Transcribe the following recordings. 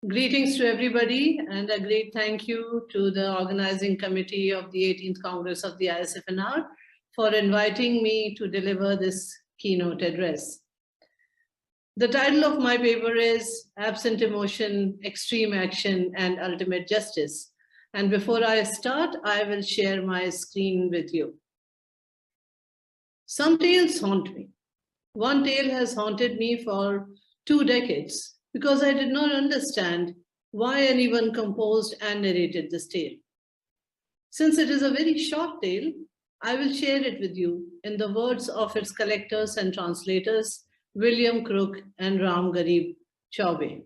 Greetings to everybody, and a great thank you to the organizing committee of the 18th Congress of the ISFNR for inviting me to deliver this keynote address. The title of my paper is Absent Emotion, Extreme Action, and Ultimate Justice. And before I start, I will share my screen with you. Some tales haunt me. One tale has haunted me for 2 decades because I did not understand why anyone composed and narrated this tale. Since it is a very short tale, I will share it with you in the words of its collectors and translators, William Crook and Ram Garib Chaube.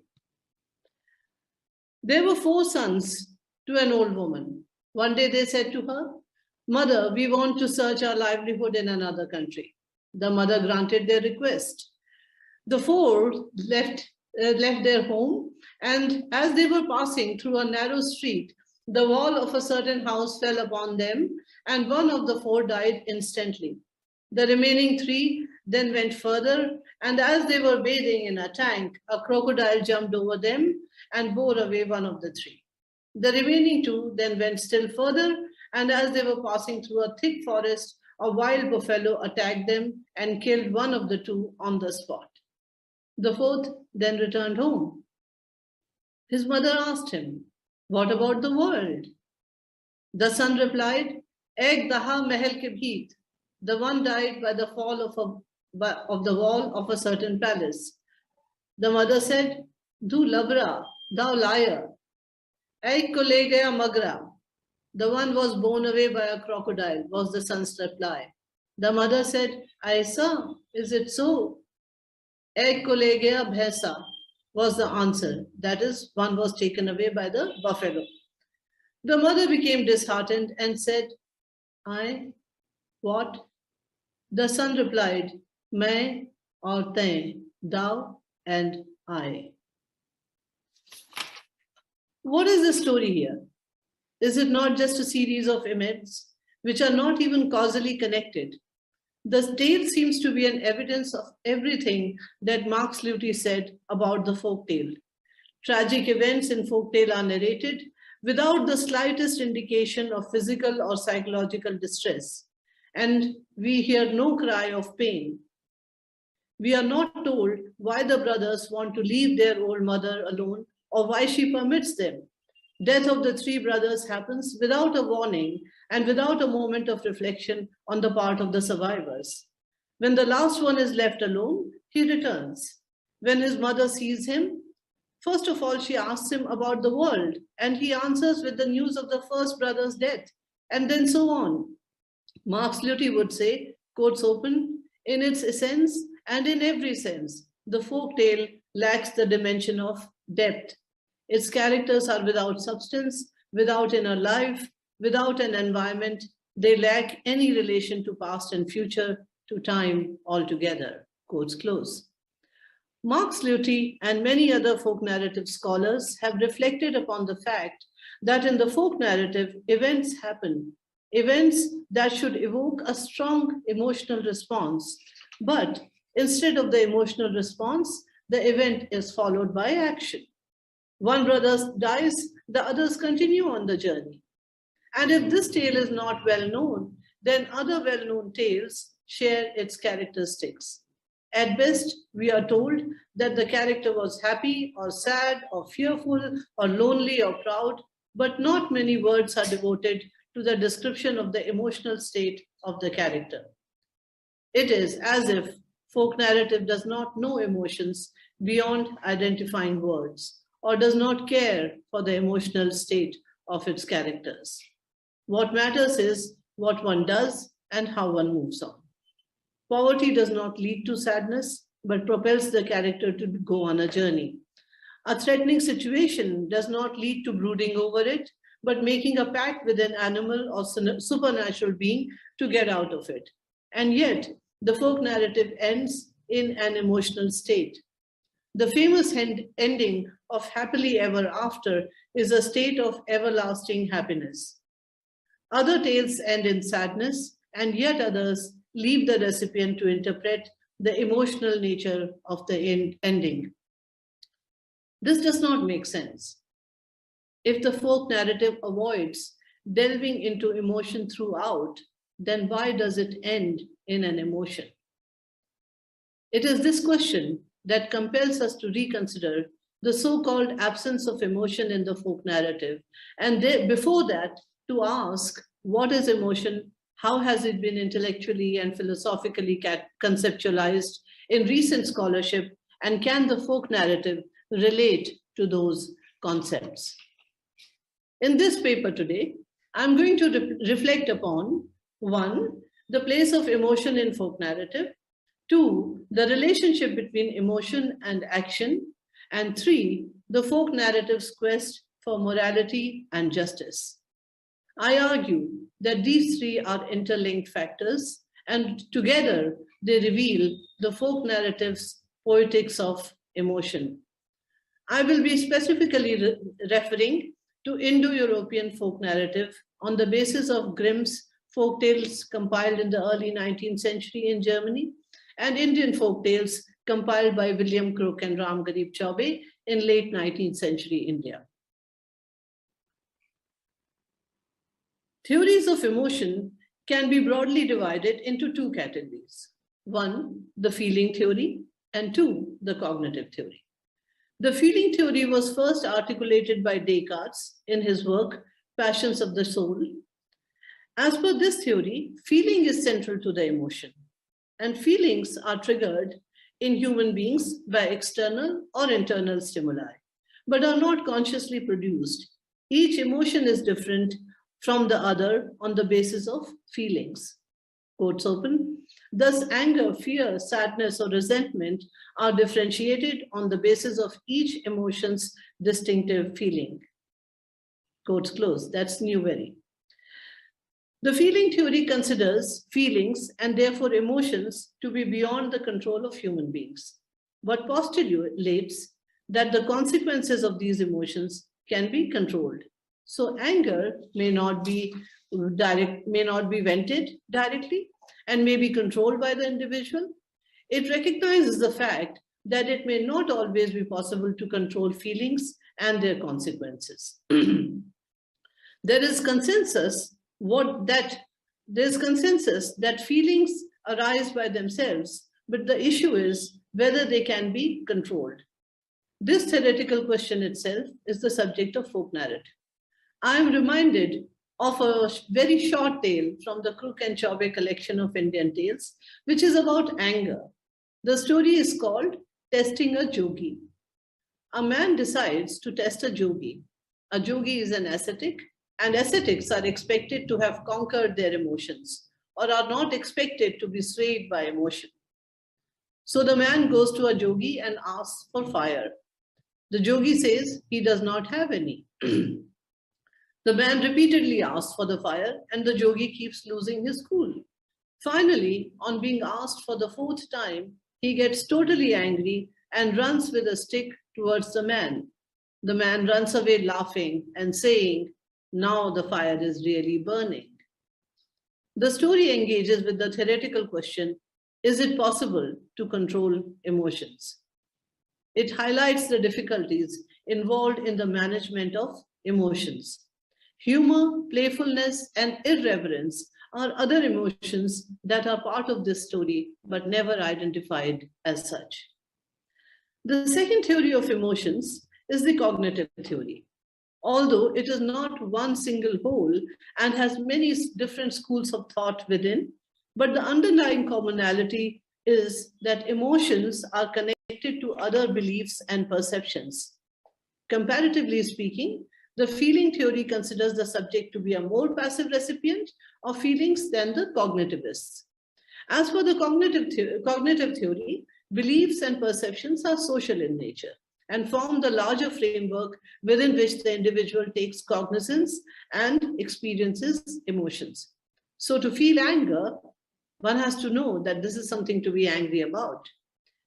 There were 4 sons to an old woman. One day they said to her, "Mother, we want to search our livelihood in another country." The mother granted their request. The 4 left their home, and as they were passing through a narrow street, the wall of a certain house fell upon them, and one of the 4 died instantly. The remaining 3 then went further, and as they were bathing in a tank, a crocodile jumped over them and bore away one of the 3. The remaining 2 then went still further, and as they were passing through a thick forest, a wild buffalo attacked them and killed one of the 2 on the spot. The 4th then returned home. His mother asked him, "What about the world?" The son replied, "Ek daha mahal ke bheet." The one died by the fall of the wall of a certain palace. The mother said, "Du labra, thou liar. Ek ko le gaya magra." The one was borne away by a crocodile, was the son's reply. The mother said, "Aisa, is it so?" Ek ko le gaya bhaisa was the answer. That is, one was taken away by the buffalo. The mother became disheartened and said, "I? What?" The son replied, "Main aur tain, thou and I." What is the story here? Is it not just a series of events which are not even causally connected? The tale seems to be an evidence of everything that Marx Luthi said about the folktale. Tragic events in folktale are narrated without the slightest indication of physical or psychological distress, and we hear no cry of pain. We are not told why the brothers want to leave their old mother alone or why she permits them. Death of the 3 brothers happens without a warning and without a moment of reflection on the part of the survivors. When the last one is left alone, he returns. When his mother sees him, first of all, she asks him about the world, and he answers with the news of the first brother's death, and then so on. Marx Luthi would say, quotes open, "In its essence and in every sense, the folk tale lacks the dimension of depth. Its characters are without substance, without inner life, without an environment. They lack any relation to past and future, to time altogether." Quotes close. Marx Luthi and many other folk narrative scholars have reflected upon the fact that in the folk narrative, events happen, events that should evoke a strong emotional response. But instead of the emotional response, the event is followed by action. One brother dies, the others continue on the journey. And if this tale is not well known, then other well-known tales share its characteristics. At best, we are told that the character was happy or sad or fearful or lonely or proud, but not many words are devoted to the description of the emotional state of the character. It is as if folk narrative does not know emotions beyond identifying words, or does not care for the emotional state of its characters. What matters is what one does and how one moves on. Poverty does not lead to sadness, but propels the character to go on a journey. A threatening situation does not lead to brooding over it, but making a pact with an animal or supernatural being to get out of it. And yet, the folk narrative ends in an emotional state. The famous ending of Happily Ever After is a state of everlasting happiness. Other tales end in sadness, and yet others leave the recipient to interpret the emotional nature of the ending. This does not make sense. If the folk narrative avoids delving into emotion throughout, then why does it end in an emotion? It is this question that compels us to reconsider the so-called absence of emotion in the folk narrative, and before that, to ask, what is emotion? How has it been intellectually and philosophically conceptualized in recent scholarship, and can the folk narrative relate to those concepts? In this paper today, I'm going to reflect upon 1, the place of emotion in folk narrative, 2, the relationship between emotion and action, and 3, the folk narrative's quest for morality and justice. I argue that these 3 are interlinked factors, and together they reveal the folk narrative's poetics of emotion. I will be specifically referring to Indo-European folk narrative on the basis of Grimm's folk tales compiled in the early 19th century in Germany, and Indian folk tales compiled by William Crook and Ram Garib Chaube in late 19th century India. Theories of emotion can be broadly divided into 2 categories. 1, the feeling theory, and 2, the cognitive theory. The feeling theory was first articulated by Descartes in his work, Passions of the Soul. As per this theory, feeling is central to the emotion, and feelings are triggered in human beings by external or internal stimuli, but are not consciously produced. Each emotion is different from the other on the basis of feelings. Quotes open. Thus, anger, fear, sadness, or resentment are differentiated on the basis of each emotion's distinctive feeling. Quotes close. That's Newbery. The feeling theory considers feelings and therefore emotions to be beyond the control of human beings, but postulates that the consequences of these emotions can be controlled. So anger may not be vented directly and may be controlled by the individual. It recognizes the fact that it may not always be possible to control feelings and their consequences. There is consensus that feelings arise by themselves, but the issue is whether they can be controlled. This theoretical question itself is the subject of folk narrative. I am reminded of a very short tale from the Crook and Chaube collection of Indian tales, which is about anger. The story is called Testing a Jogi. A man decides to test a jogi. A jogi is an ascetic, and ascetics are expected to have conquered their emotions or are not expected to be swayed by emotion. So the man goes to a jogi and asks for fire. The jogi says he does not have any. The man repeatedly asks for the fire, and the jogi keeps losing his cool. Finally, on being asked for the 4th time, he gets totally angry and runs with a stick towards the man. The man runs away laughing and saying, "Now the fire is really burning." The story engages with the theoretical question, is it possible to control emotions? It highlights the difficulties involved in the management of emotions. Humor, playfulness, and irreverence are other emotions that are part of this story, but never identified as such. The second theory of emotions is the cognitive theory. Although it is not one single whole and has many different schools of thought within, but the underlying commonality is that emotions are connected to other beliefs and perceptions. Comparatively speaking, the feeling theory considers the subject to be a more passive recipient of feelings than the cognitivists. As for the cognitive theory, beliefs and perceptions are social in nature and form the larger framework within which the individual takes cognizance and experiences emotions. So to feel anger, one has to know that this is something to be angry about.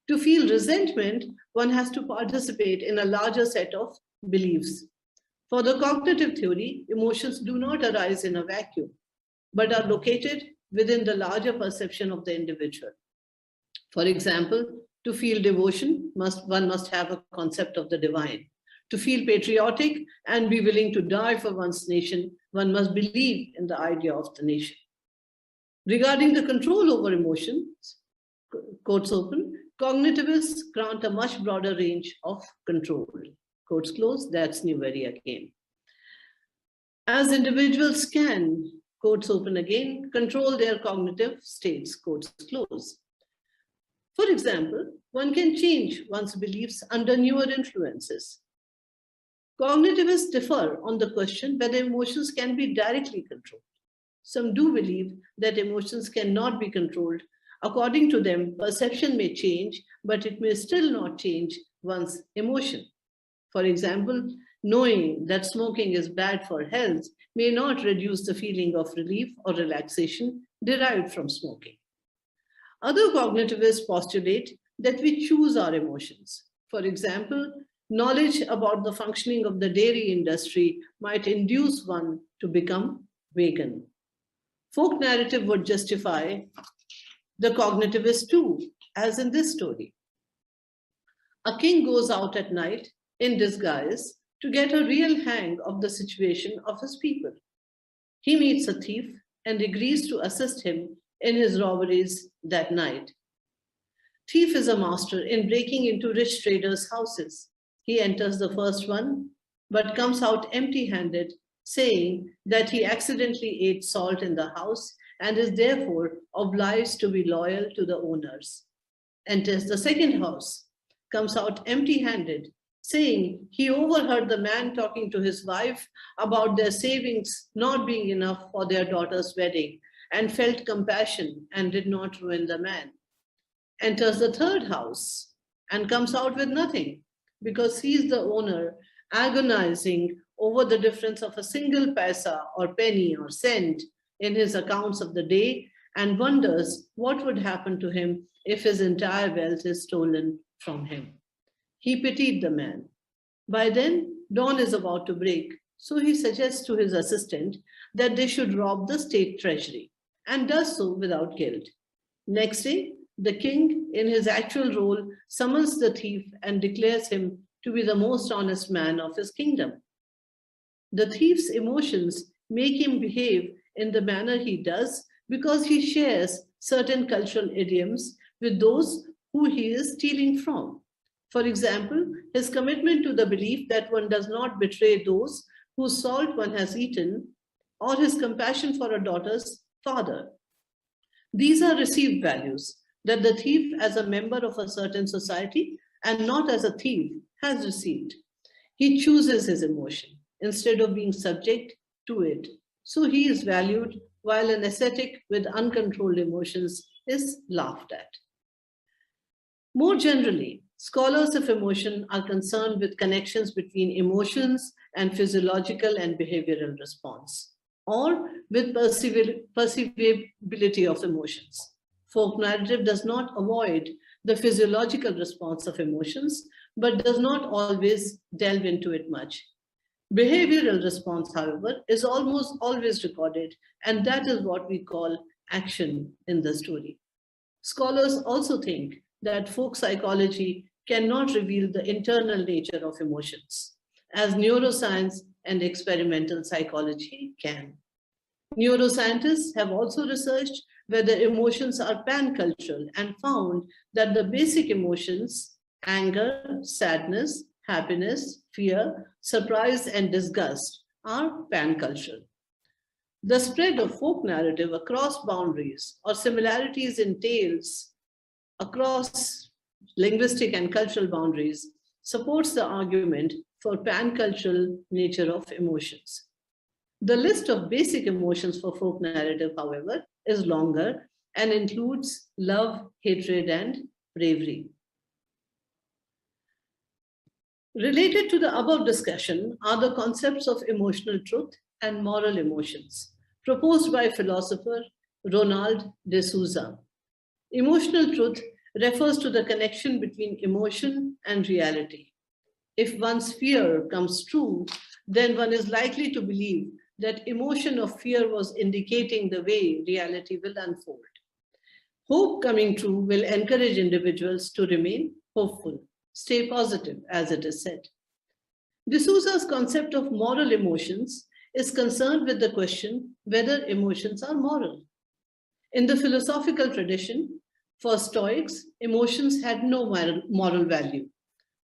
To feel resentment, one has to participate in a larger set of beliefs. For the cognitive theory, emotions do not arise in a vacuum, but are located within the larger perception of the individual. For example, To feel devotion, one must have a concept of the divine. To feel patriotic and be willing to die for one's nation, one must believe in the idea of the nation. Regarding the control over emotions, quotes open, cognitivists grant a much broader range of control. Quotes close, that's Newbery again. As individuals can, quotes open again, control their cognitive states, quotes close. For example, one can change one's beliefs under newer influences. Cognitivists differ on the question whether emotions can be directly controlled. Some do believe that emotions cannot be controlled. According to them, perception may change, but it may still not change one's emotion. For example, knowing that smoking is bad for health may not reduce the feeling of relief or relaxation derived from smoking. Other cognitivists postulate that we choose our emotions. For example, knowledge about the functioning of the dairy industry might induce one to become vegan. Folk narrative would justify the cognitivist too, as in this story. A king goes out at night in disguise to get a real hang of the situation of his people. He meets a thief and agrees to assist him in his robberies that night. Thief is a master in breaking into rich traders' houses. He enters the first one, but comes out empty-handed, saying that he accidentally ate salt in the house and is therefore obliged to be loyal to the owners. Enters the second house, comes out empty-handed, saying he overheard the man talking to his wife about their savings not being enough for their daughter's wedding and felt compassion and did not ruin the man. Enters the third house and comes out with nothing because he is the owner agonizing over the difference of a single paisa or penny or cent in his accounts of the day and wonders what would happen to him if his entire wealth is stolen from him. He pitied the man. By then, dawn is about to break, so he suggests to his assistant that they should rob the state treasury and does so without guilt. Next day, the king, in his actual role, summons the thief and declares him to be the most honest man of his kingdom. The thief's emotions make him behave in the manner he does because he shares certain cultural idioms with those who he is stealing from. For example, his commitment to the belief that one does not betray those whose salt one has eaten, or his compassion for a daughter's father. These are received values that the thief, as a member of a certain society and not as a thief, has received. He chooses his emotion instead of being subject to it. So he is valued, while an ascetic with uncontrolled emotions is laughed at. More generally, scholars of emotion are concerned with connections between emotions and physiological and behavioral response, or with perceivability of emotions. Folk narrative does not avoid the physiological response of emotions, but does not always delve into it much. Behavioral response, however, is almost always recorded, and that is what we call action in the story. Scholars also think that folk psychology cannot reveal the internal nature of emotions, as neuroscience and experimental psychology can. Neuroscientists have also researched whether emotions are pan-cultural and found that the basic emotions, anger, sadness, happiness, fear, surprise, and disgust, are pan-cultural. The spread of folk narrative across boundaries or similarities in tales across linguistic and cultural boundaries supports the argument for pan-cultural nature of emotions. The list of basic emotions for folk narrative, however, is longer and includes love, hatred, and bravery. Related to the above discussion are the concepts of emotional truth and moral emotions, proposed by philosopher Ronald de Souza. Emotional truth refers to the connection between emotion and reality. If one's fear comes true, then one is likely to believe that emotion of fear was indicating the way reality will unfold. Hope coming true will encourage individuals to remain hopeful, stay positive, as it is said. D'Souza's concept of moral emotions is concerned with the question whether emotions are moral. In the philosophical tradition, for Stoics, emotions had no moral value.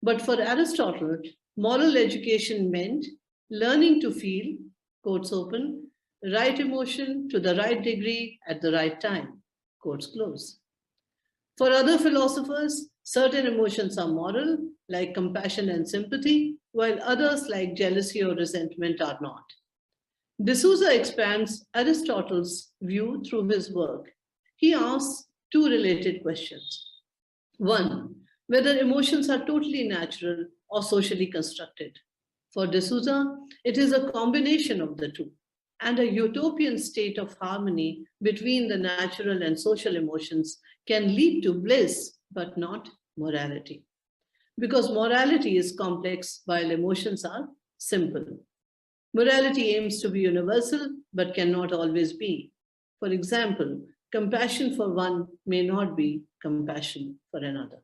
But for Aristotle, moral education meant learning to feel, quotes open, right emotion to the right degree at the right time, quotes close. For other philosophers, certain emotions are moral, like compassion and sympathy, while others, like jealousy or resentment, are not. D'Souza expands Aristotle's view through his work. He asks two related questions. One, whether emotions are totally natural or socially constructed. For D'Souza, it is a combination of the two, and a utopian state of harmony between the natural and social emotions can lead to bliss, but not morality. Because morality is complex while emotions are simple. Morality aims to be universal, but cannot always be. For example, compassion for one may not be compassion for another.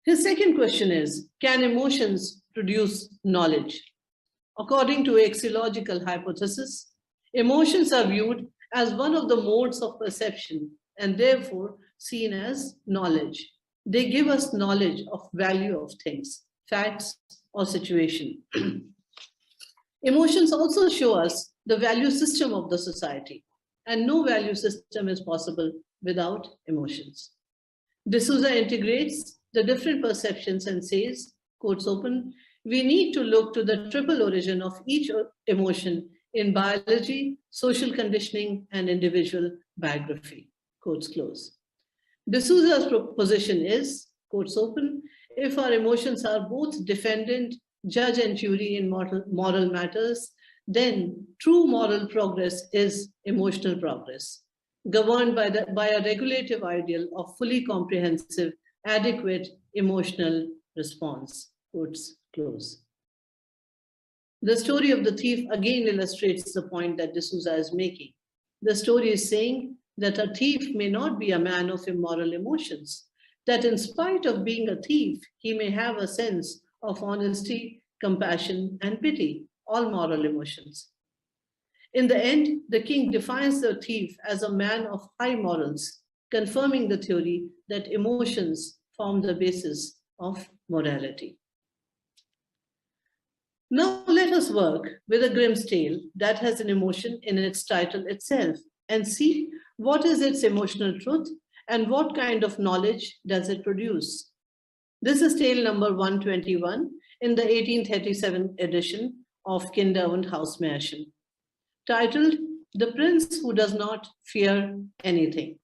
His second question is, can emotions produce knowledge? According to axiological hypothesis, emotions are viewed as one of the modes of perception and therefore seen as knowledge. They give us knowledge of value of things, facts, or situation. Emotions also show us the value system of the society, and no value system is possible without emotions. D'Souza integrates the different perceptions and says, quotes open, we need to look to the triple origin of each emotion in biology, social conditioning, and individual biography, quotes close. D'Souza's proposition is, quotes open, if our emotions are both defendant, judge, and jury in moral matters, then true moral progress is emotional progress, governed by a regulative ideal of fully comprehensive, adequate emotional response, quotes close. The story of the thief again illustrates the point that D'Souza is making. The story is saying that a thief may not be a man of immoral emotions, that in spite of being a thief, he may have a sense of honesty, compassion, and pity, all moral emotions. In the end, the king defines the thief as a man of high morals, confirming the theory that emotions form the basis of morality. Now let us work with a Grimm's tale that has an emotion in its title itself and see what is its emotional truth and what kind of knowledge does it produce. This is tale number 121 in the 1837 edition of Kinder- und Hausmärchen, titled The Prince Who Does Not Fear Anything.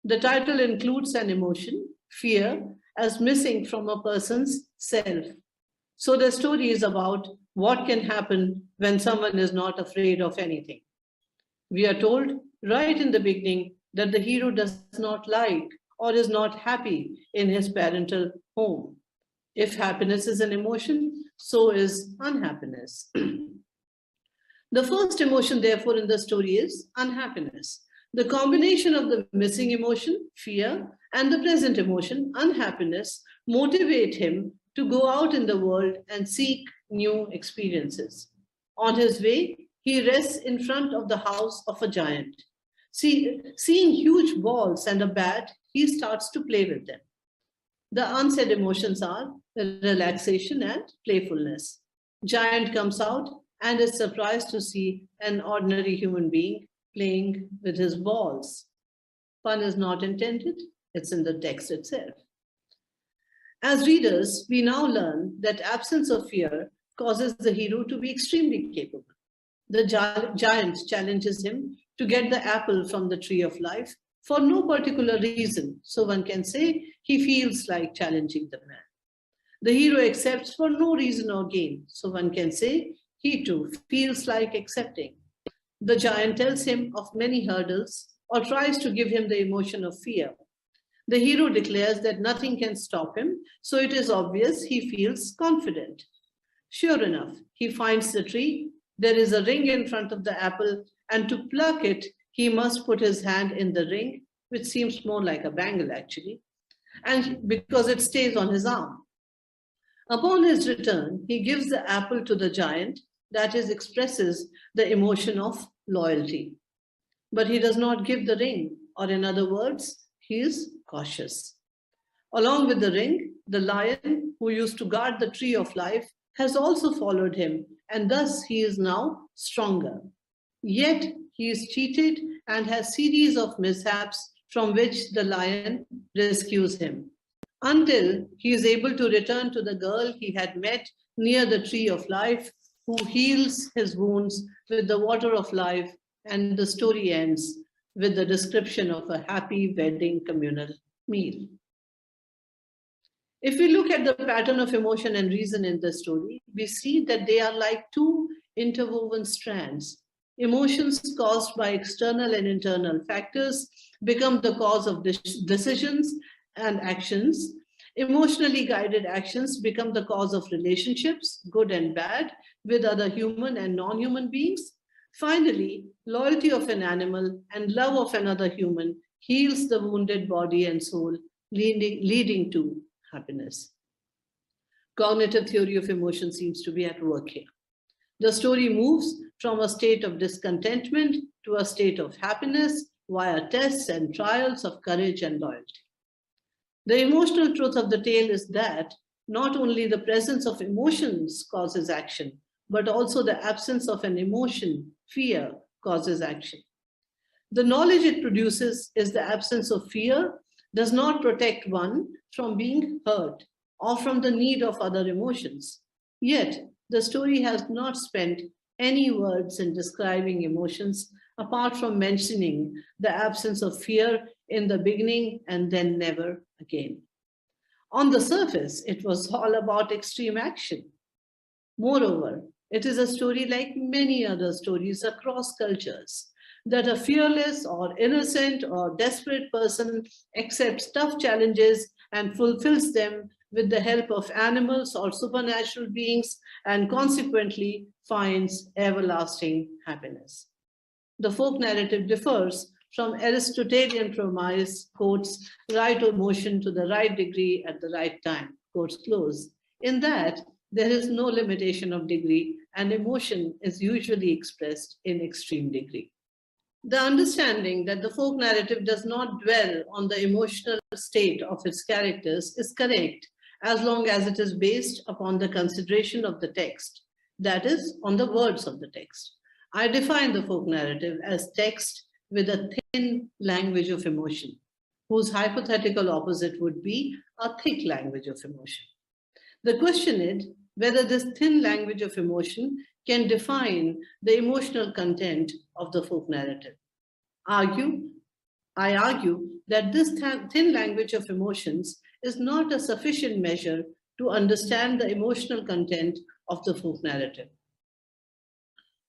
The title includes an emotion, fear, as missing from a person's self. So the story is about what can happen when someone is not afraid of anything. We are told right in the beginning that the hero does not like or is not happy in his parental home. If happiness is an emotion, so is unhappiness. The first emotion, therefore, in the story is unhappiness. The combination of the missing emotion, fear, and the present emotion, unhappiness, motivate him to go out in the world and seek new experiences. On his way, he rests in front of the house of a giant. Seeing huge balls and a bat, he starts to play with them. The unsaid emotions are relaxation and playfulness. Giant comes out and is surprised to see an ordinary human being playing with his balls. Pun is not intended, it's in the text itself. As readers, we now learn that absence of fear causes the hero to be extremely capable. The giant challenges him to get the apple from the tree of life for no particular reason, so one can say he feels like challenging the man. The hero accepts for no reason or gain, so one can say he too feels like accepting. The giant tells him of many hurdles or tries to give him the emotion of fear. The hero declares that nothing can stop him, so it is obvious he feels confident. Sure enough, he finds the tree, there is a ring in front of the apple, and to pluck it, he must put his hand in the ring, which seems more like a bangle actually, and because it stays on his arm. Upon his return, he gives the apple to the giant, that is, expresses the emotion of loyalty. But he does not give the ring, or in other words, he is cautious. Along with the ring, the lion who used to guard the tree of life has also followed him, and thus he is now stronger. Yet he is cheated and has series of mishaps from which the lion rescues him, until he is able to return to the girl he had met near the tree of life, who heals his wounds with the water of life, and the story ends with the description of a happy wedding communal meal. If we look at the pattern of emotion and reason in the story, we see that they are like two interwoven strands. Emotions caused by external and internal factors become the cause of decisions and actions. Emotionally guided actions become the cause of relationships, good and bad, with other human and non-human beings. Finally, loyalty of an animal and love of another human heals the wounded body and soul, leading to happiness. Cognitive theory of emotion seems to be at work here. The story moves from a state of discontentment to a state of happiness via tests and trials of courage and loyalty. The emotional truth of the tale is that not only the presence of emotions causes action, but also the absence of an emotion, fear, causes action. The knowledge it produces is the absence of fear does not protect one from being hurt or from the need of other emotions. Yet, the story has not spent any words in describing emotions apart from mentioning the absence of fear in the beginning and then never again. On the surface, it was all about extreme action. Moreover, it is a story like many other stories across cultures, that a fearless or innocent or desperate person accepts tough challenges and fulfills them with the help of animals or supernatural beings, and consequently finds everlasting happiness. The folk narrative differs from Aristotelian premise, quotes, right emotion to the right degree at the right time, quotes close, in that there is no limitation of degree and emotion is usually expressed in extreme degree. The understanding that the folk narrative does not dwell on the emotional state of its characters is correct as long as it is based upon the consideration of the text, that is, on the words of the text. I define the folk narrative as text with a thin language of emotion, whose hypothetical opposite would be a thick language of emotion. The question is whether this thin language of emotion can define the emotional content of the folk narrative. I argue that this thin language of emotions is not a sufficient measure to understand the emotional content of the folk narrative.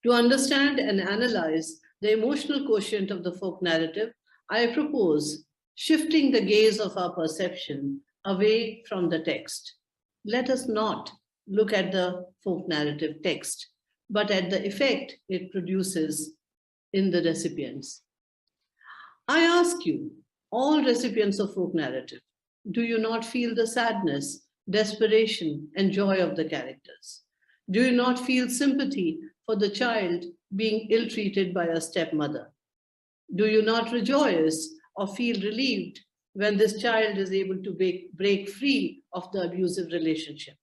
To understand and analyze the emotional quotient of the folk narrative, I propose shifting the gaze of our perception away from the text. Let us not look at the folk narrative text, but at the effect it produces in the recipients. I ask you, all recipients of folk narrative, do you not feel the sadness, desperation, and joy of the characters? Do you not feel sympathy for the child being ill-treated by a stepmother? Do you not rejoice or feel relieved when this child is able to break free of the abusive relationship?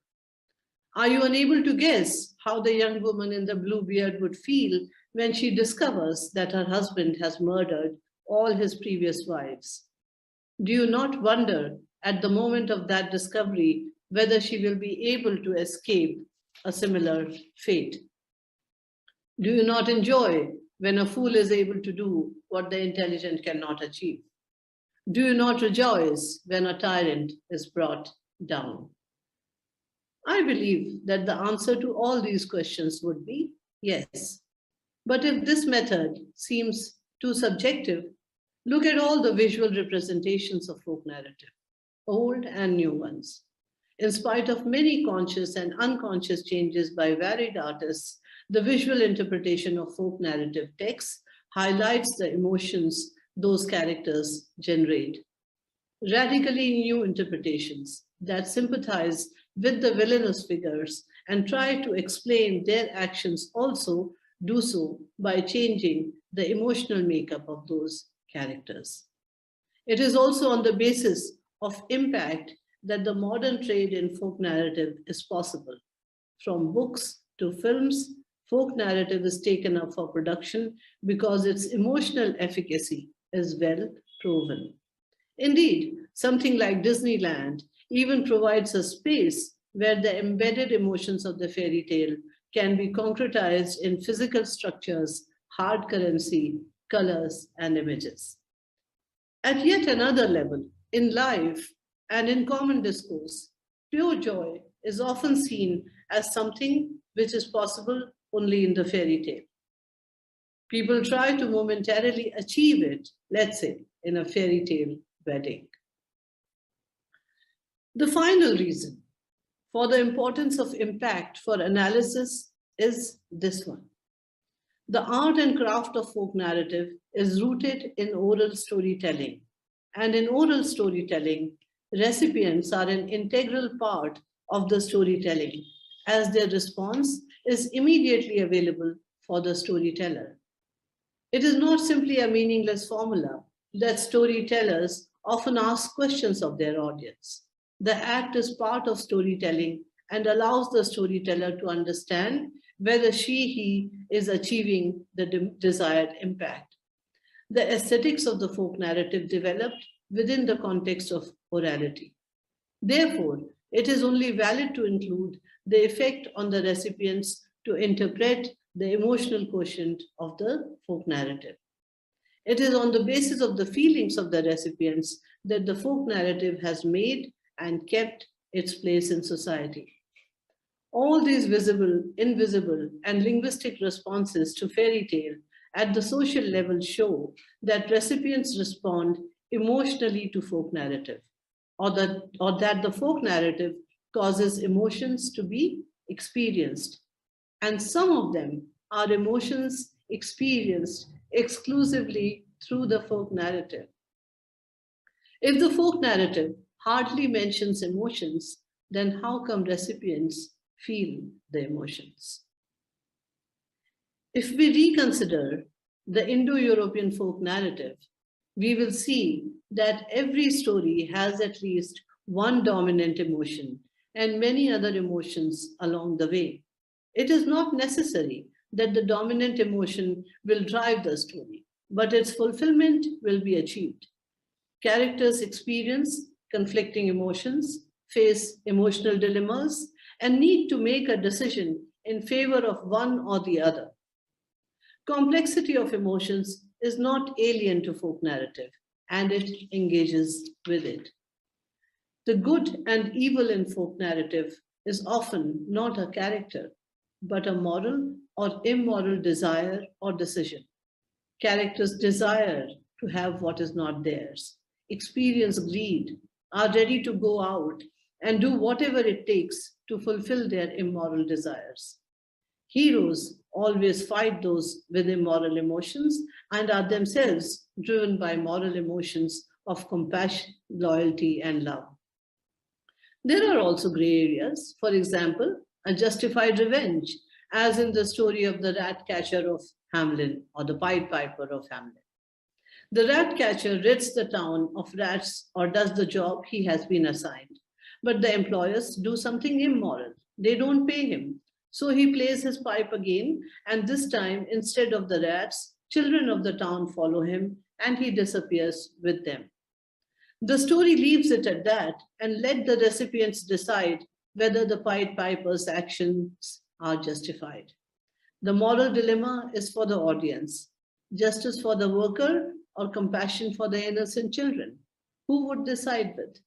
Are you unable to guess how the young woman in the blue beard would feel when she discovers that her husband has murdered all his previous wives? Do you not wonder at the moment of that discovery whether she will be able to escape a similar fate? Do you not enjoy when a fool is able to do what the intelligent cannot achieve? Do you not rejoice when a tyrant is brought down? I believe that the answer to all these questions would be yes. But if this method seems too subjective, look at all the visual representations of folk narrative, old and new ones. In spite of many conscious and unconscious changes by varied artists, the visual interpretation of folk narrative texts highlights the emotions those characters generate. Radically new interpretations that sympathize with the villainous figures and try to explain their actions also do so by changing the emotional makeup of those characters. It is also on the basis of impact that the modern trade in folk narrative is possible. From books to films, folk narrative is taken up for production because its emotional efficacy is well proven. Indeed, something like Disneyland even provides a space where the embedded emotions of the fairy tale can be concretized in physical structures, hard currency, colors, and images. At yet another level, in life and in common discourse, pure joy is often seen as something which is possible only in the fairy tale. People try to momentarily achieve it, let's say, in a fairy tale wedding. The final reason for the importance of impact for analysis is this one. The art and craft of folk narrative is rooted in oral storytelling. And in oral storytelling, recipients are an integral part of the storytelling, as their response is immediately available for the storyteller. It is not simply a meaningless formula that storytellers often ask questions of their audience. The act is part of storytelling and allows the storyteller to understand whether he is achieving the desired impact. The aesthetics of the folk narrative developed within the context of orality. Therefore, it is only valid to include the effect on the recipients to interpret the emotional quotient of the folk narrative. It is on the basis of the feelings of the recipients that the folk narrative has made and kept its place in society. All these visible, invisible, and linguistic responses to fairy tale at the social level show that recipients respond emotionally to folk narrative, or that the folk narrative causes emotions to be experienced. And some of them are emotions experienced exclusively through the folk narrative. If the folk narrative hardly mentions emotions, then how come recipients feel the emotions? If we reconsider the Indo-European folk narrative, we will see that every story has at least one dominant emotion and many other emotions along the way. It is not necessary that the dominant emotion will drive the story, but its fulfillment will be achieved. Characters experience conflicting emotions, face emotional dilemmas, and need to make a decision in favor of one or the other. Complexity of emotions is not alien to folk narrative, and it engages with it. The good and evil in folk narrative is often not a character, but a moral or immoral desire or decision. Characters desire to have what is not theirs, experience greed, are ready to go out and do whatever it takes to fulfill their immoral desires. Heroes always fight those with immoral emotions and are themselves driven by moral emotions of compassion, loyalty, and love. There are also gray areas, for example, a justified revenge, as in the story of the rat catcher of Hamelin or the Pied Piper of Hamelin. The rat catcher rids the town of rats or does the job he has been assigned. But the employers do something immoral. They don't pay him. So he plays his pipe again, and this time, instead of the rats, children of the town follow him, and he disappears with them. The story leaves it at that and let the recipients decide whether the Pied Piper's actions are justified. The moral dilemma is for the audience: justice for the worker or compassion for the innocent children. Who would decide with?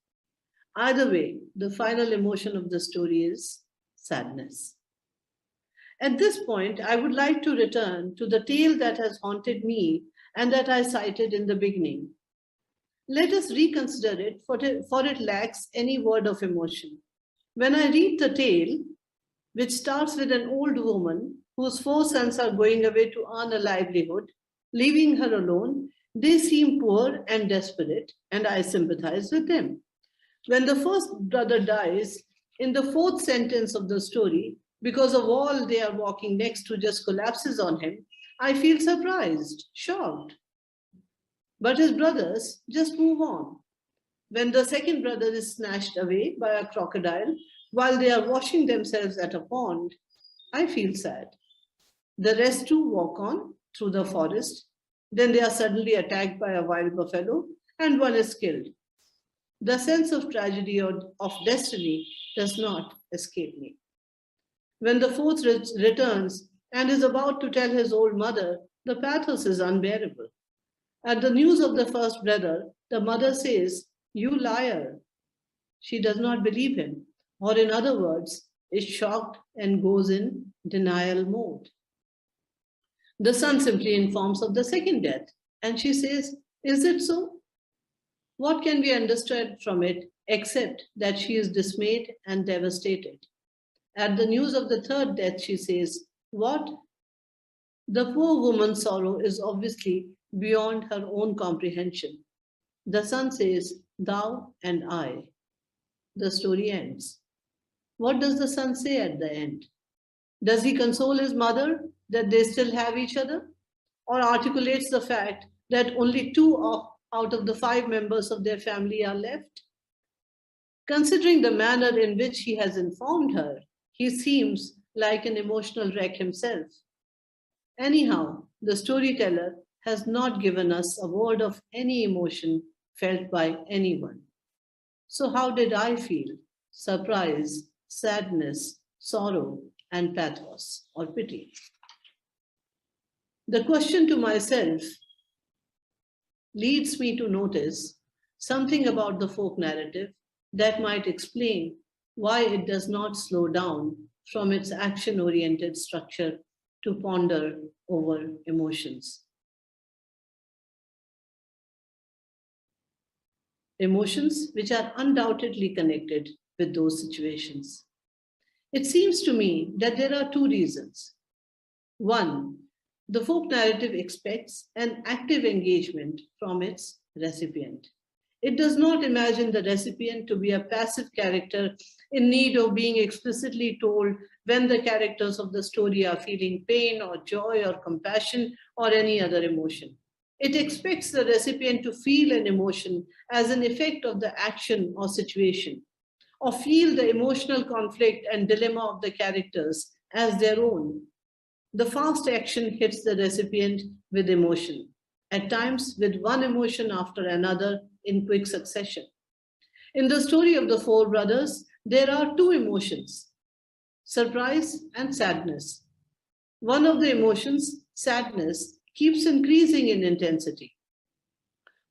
Either way, the final emotion of the story is sadness. At this point, I would like to return to the tale that has haunted me and that I cited in the beginning. Let us reconsider it, for it lacks any word of emotion. When I read the tale, which starts with an old woman whose 4 sons are going away to earn a livelihood, Leaving her alone, they seem poor and desperate, and I sympathize with them. When the first brother dies, in the fourth sentence of the story, because a wall they are walking next to just collapses on him, I feel surprised, shocked. But his brothers just move on. When the second brother is snatched away by a crocodile while they are washing themselves at a pond, I feel sad. The rest too walk on through the forest. Then they are suddenly attacked by a wild buffalo and one is killed. The sense of tragedy or of destiny does not escape me. When the fourth returns and is about to tell his old mother, the pathos is unbearable. At the news of the first brother, the mother says, "You liar." She does not believe him, or in other words, is shocked and goes in denial mode. The son simply informs of the second death, and she says, "Is it so?" What can be understood from it except that she is dismayed and devastated? At the news of the third death, she says, "What?" The poor woman's sorrow is obviously beyond her own comprehension. The son says, "Thou and I." The story ends. What does the son say at the end? Does he console his mother that they still have each other? Or articulates the fact that only two out of the 5 members of their family are left? Considering the manner in which he has informed her, he seems like an emotional wreck himself. Anyhow, the storyteller has not given us a word of any emotion felt by anyone. So how did I feel? Surprise, sadness, sorrow, and pathos or pity. The question to myself leads me to notice something about the folk narrative that might explain why it does not slow down from its action-oriented structure to ponder over emotions. Emotions which are undoubtedly connected with those situations. It seems to me that there are 2 reasons. One, the folk narrative expects an active engagement from its recipient. It does not imagine the recipient to be a passive character in need of being explicitly told when the characters of the story are feeling pain or joy or compassion or any other emotion. It expects the recipient to feel an emotion as an effect of the action or situation, or feel the emotional conflict and dilemma of the characters as their own. The fast action hits the recipient with emotion, at times with one emotion after another in quick succession. In the story of the 4 brothers, there are 2 emotions, surprise and sadness. One of the emotions, sadness, keeps increasing in intensity.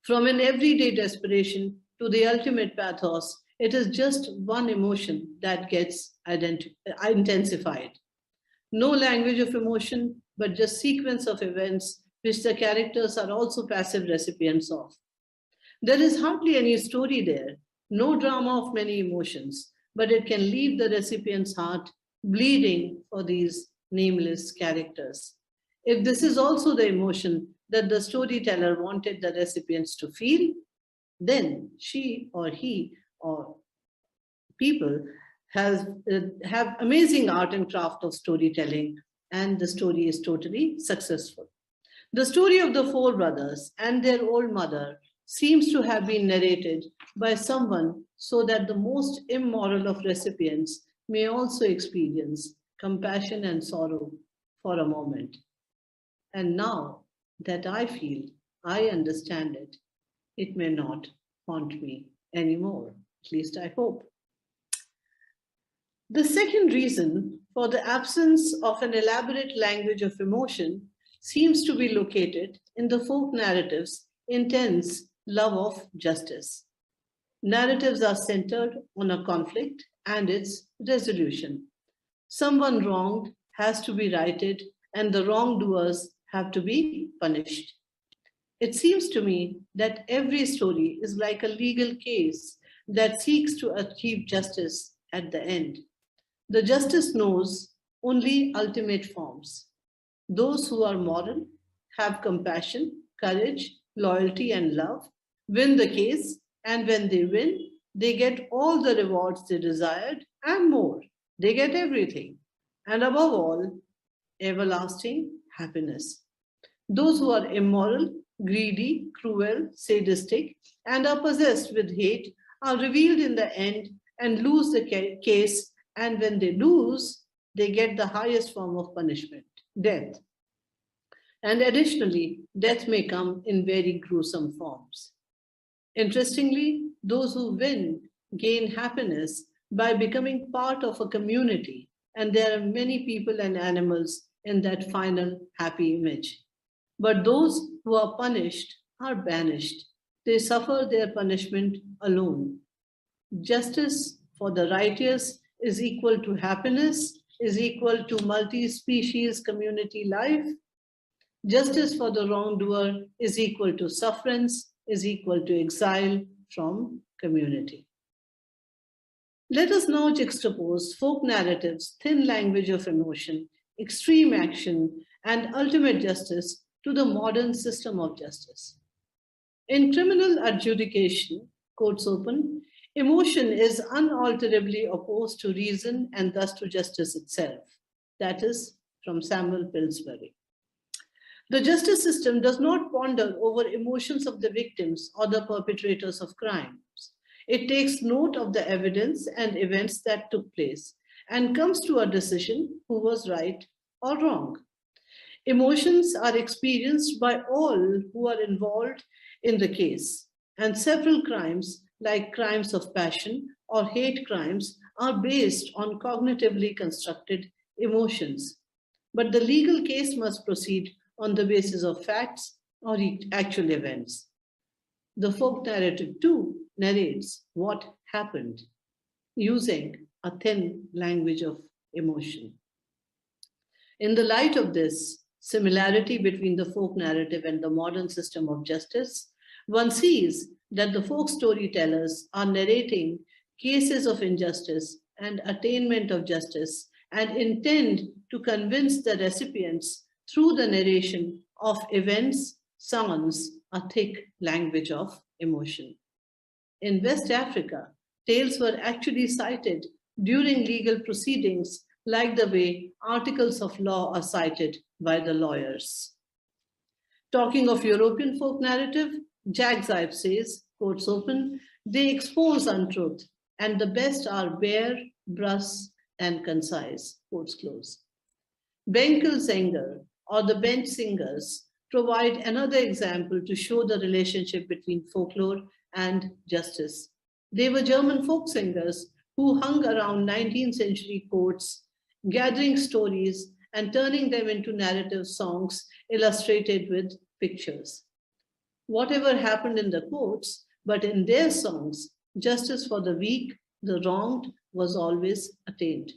From an everyday desperation to the ultimate pathos, it is just one emotion that gets intensified. No language of emotion, but just sequence of events which the characters are also passive recipients of. There is hardly any story there, no drama of many emotions, but it can leave the recipient's heart bleeding for these nameless characters. If this is also the emotion that the storyteller wanted the recipients to feel, then she or he or people have amazing art and craft of storytelling, and the story is totally successful. The story of the 4 brothers and their old mother seems to have been narrated by someone so that the most immoral of recipients may also experience compassion and sorrow for a moment. And now that I feel I understand it, it may not haunt me anymore. At least I hope. The second reason for the absence of an elaborate language of emotion seems to be located in the folk narrative's intense love of justice. Narratives are centered on a conflict and its resolution. Someone wronged has to be righted, and the wrongdoers have to be punished. It seems to me that every story is like a legal case that seeks to achieve justice at the end. The justice knows only ultimate forms. Those who are moral have compassion, courage, loyalty, and love, win the case, and when they win, they get all the rewards they desired and more. They get everything. And above all, everlasting happiness. Those who are immoral, greedy, cruel, sadistic, and are possessed with hate are revealed in the end and lose the case. And when they lose, they get the highest form of punishment, death. And additionally, death may come in very gruesome forms. Interestingly, those who win gain happiness by becoming part of a community, and there are many people and animals in that final happy image. But those who are punished are banished. They suffer their punishment alone. Justice for the righteous is equal to happiness, is equal to multi-species community life. Justice for the wrongdoer is equal to sufferance, is equal to exile from community. Let us now juxtapose folk narratives' thin language of emotion, extreme action, and ultimate justice to the modern system of justice. In criminal adjudication, quotes open, emotion is unalterably opposed to reason and thus to justice itself. That is from Samuel Pillsbury. The justice system does not ponder over emotions of the victims or the perpetrators of crimes. It takes note of the evidence and events that took place and comes to a decision who was right or wrong. Emotions are experienced by all who are involved in the case, and several crimes, like crimes of passion or hate crimes, are based on cognitively constructed emotions. But the legal case must proceed on the basis of facts or actual events. The folk narrative too narrates what happened using a thin language of emotion. In the light of this similarity between the folk narrative and the modern system of justice, one sees that the folk storytellers are narrating cases of injustice and attainment of justice and intend to convince the recipients through the narration of events sans a thick language of emotion. In West Africa, tales were actually cited during legal proceedings like the way articles of law are cited by the lawyers. Talking of European folk narrative, Jack Zipe says, quotes open, they expose untruth and the best are bare, brusque, and concise, quotes close. Benkel Zenger or the bench singers provide another example to show the relationship between folklore and justice. They were German folk singers who hung around 19th century courts, gathering stories and turning them into narrative songs illustrated with pictures. Whatever happened in the courts, but in their songs, justice for the weak, the wronged, was always attained.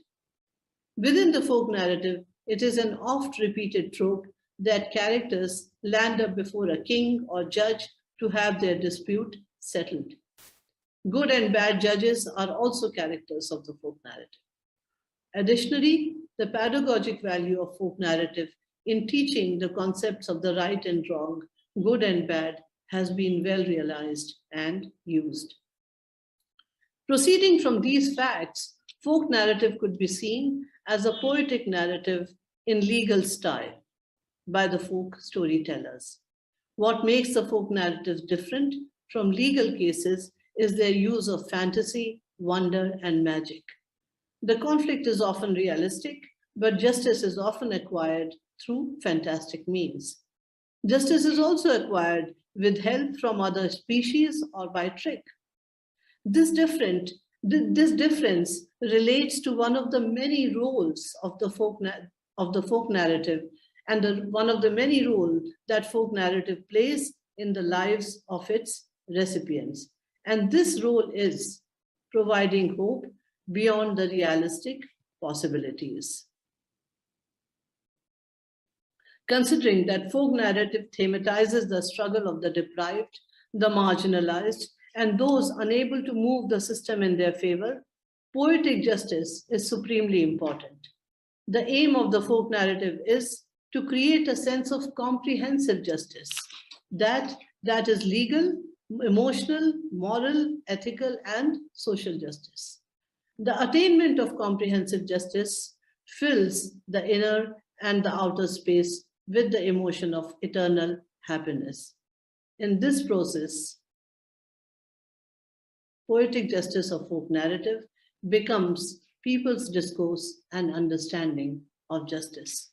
Within the folk narrative, it is an oft-repeated trope that characters land up before a king or judge to have their dispute settled. Good and bad judges are also characters of the folk narrative. Additionally, the pedagogic value of folk narrative in teaching the concepts of the right and wrong, good and bad, has been well realized and used. Proceeding from these facts, folk narrative could be seen as a poetic narrative in legal style by the folk storytellers. What makes the folk narratives different from legal cases is their use of fantasy, wonder, and magic. The conflict is often realistic, but justice is often acquired through fantastic means. Justice is also acquired with help from other species or by trick. This difference relates to one of the many roles of the folk narrative and one of the many roles that folk narrative plays in the lives of its recipients. And this role is providing hope beyond the realistic possibilities. Considering that folk narrative thematizes the struggle of the deprived, the marginalized, and those unable to move the system in their favor, poetic justice is supremely important. The aim of the folk narrative is to create a sense of comprehensive justice that is legal, emotional, moral, ethical, and social justice. The attainment of comprehensive justice fills the inner and the outer space with the emotion of eternal happiness. In this process, poetic justice of folk narrative becomes people's discourse and understanding of justice.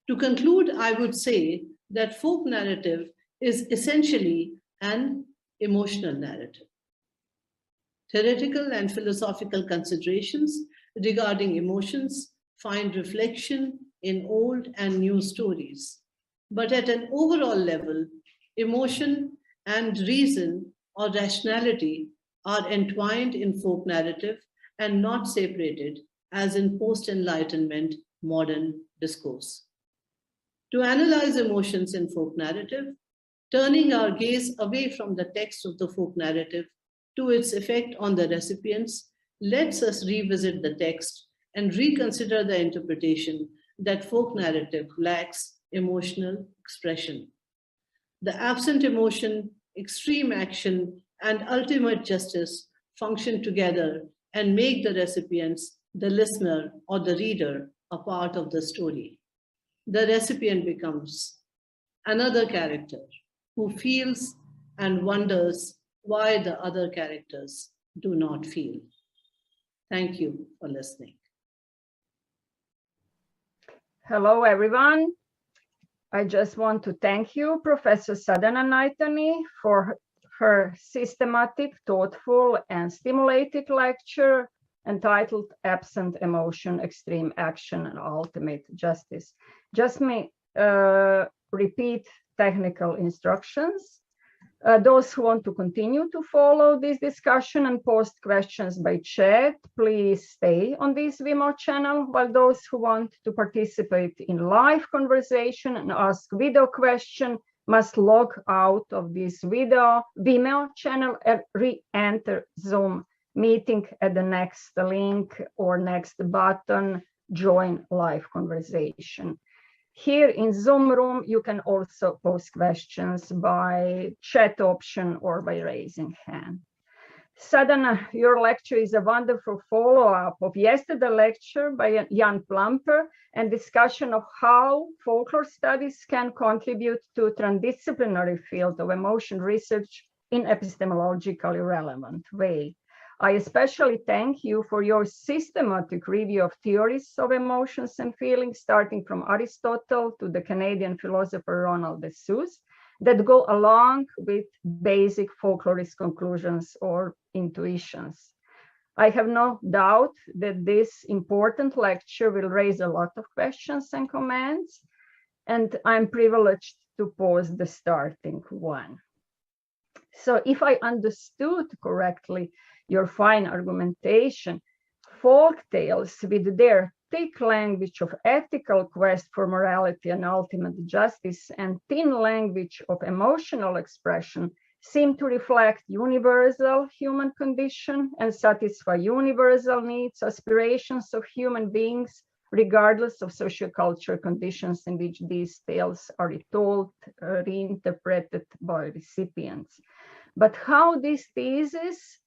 To conclude, I would say that folk narrative is essentially an emotional narrative. Theoretical and philosophical considerations regarding emotions find reflection in old and new stories. But at an overall level, emotion and reason or rationality are entwined in folk narrative and not separated as in post-Enlightenment modern discourse. To analyze emotions in folk narrative, turning our gaze away from the text of the folk narrative to its effect on the recipients, lets us revisit the text and reconsider the interpretation that folk narrative lacks emotional expression. The absent emotion, extreme action, and ultimate justice function together and make the recipients, the listener, or the reader a part of the story. The recipient becomes another character who feels and wonders why the other characters do not feel. Thank you for listening. Hello, everyone. I just want to thank you, Professor Sadhana Naithani, for her systematic, thoughtful, and stimulating lecture entitled Absent Emotion, Extreme Action, and Ultimate Justice. Just me repeat technical instructions. Those who want to continue to follow this discussion and post questions by chat, please stay on this Vimeo channel, while those who want to participate in live conversation and ask video question must log out of this Vimeo channel and re-enter Zoom meeting at the next link or next button, join live conversation. Here in Zoom room, you can also post questions by chat option or by raising hand. Sadhana, your lecture is a wonderful follow-up of yesterday's lecture by Jan Plumper and discussion of how folklore studies can contribute to a transdisciplinary field of emotion research in epistemologically relevant way. I especially thank you for your systematic review of theories of emotions and feelings, starting from Aristotle to the Canadian philosopher Ronald de Souza, that go along with basic folklorist conclusions or intuitions. I have no doubt that this important lecture will raise a lot of questions and comments, and I'm privileged to pose the starting one. So if I understood correctly your fine argumentation, folk tales with their thick language of ethical quest for morality and ultimate justice and thin language of emotional expression seem to reflect universal human condition and satisfy universal needs, aspirations of human beings, regardless of sociocultural conditions in which these tales are retold, reinterpreted by recipients. But how this thesis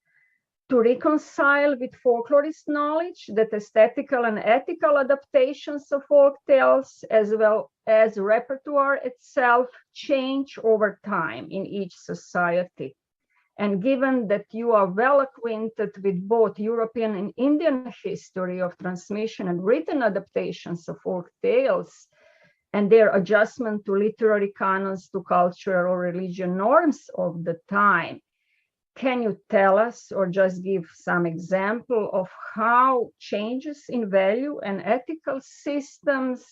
to reconcile with folklorist knowledge that aesthetical and ethical adaptations of folk tales, as well as repertoire itself, change over time in each society. And given that you are well acquainted with both European and Indian history of transmission and written adaptations of folk tales and their adjustment to literary canons, to cultural or religious norms of the time, can you tell us or just give some example of how changes in value and ethical systems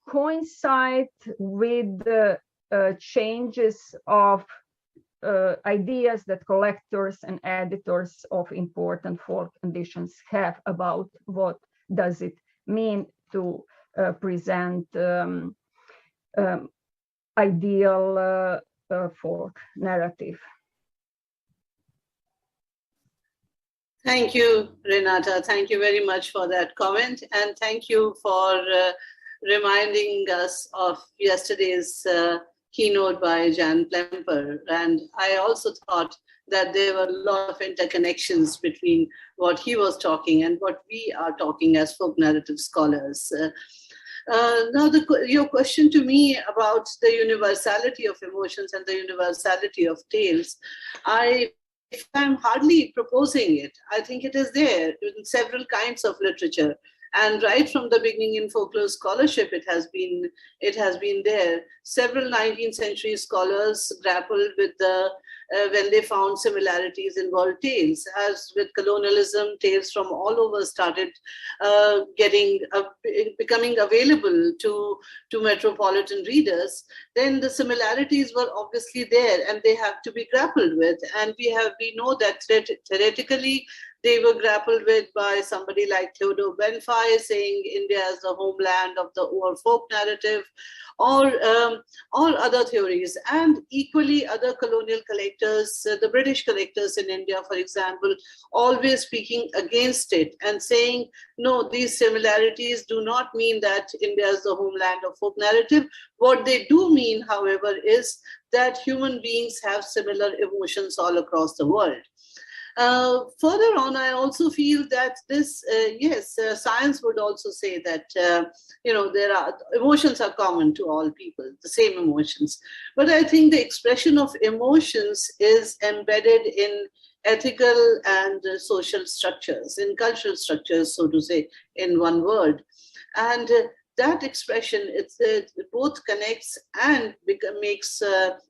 coincide with the changes of ideas that collectors and editors of important folk editions have about what does it mean to present ideal folk narrative? Thank you, Renata. Thank you very much for that comment. And thank you for reminding us of yesterday's keynote by Jan Plemper. And I also thought that there were a lot of interconnections between what he was talking and what we are talking as folk narrative scholars. Now, your question to me about the universality of emotions and the universality of tales, if I'm hardly proposing it, I think it is there in several kinds of literature. And right from the beginning in folklore scholarship, it has been there. Several 19th century scholars grappled with when they found similarities in world tales. As with colonialism, tales from all over started becoming available to metropolitan readers. Then the similarities were obviously there, and they have to be grappled with. And we know that theoretically, they were grappled with by somebody like Theodore Benfey, saying India is the homeland of the old folk narrative, or other theories. And equally, other colonial collectors, the British collectors in India, for example, always speaking against it and saying, no, these similarities do not mean that India is the homeland of folk narrative. What they do mean, however, is that human beings have similar emotions all across the world. Further on, I also feel that this, science would also say that, emotions are common to all people, the same emotions. But I think the expression of emotions is embedded in ethical and social structures, in cultural structures, so to say, in one word. And that expression, it both connects and makes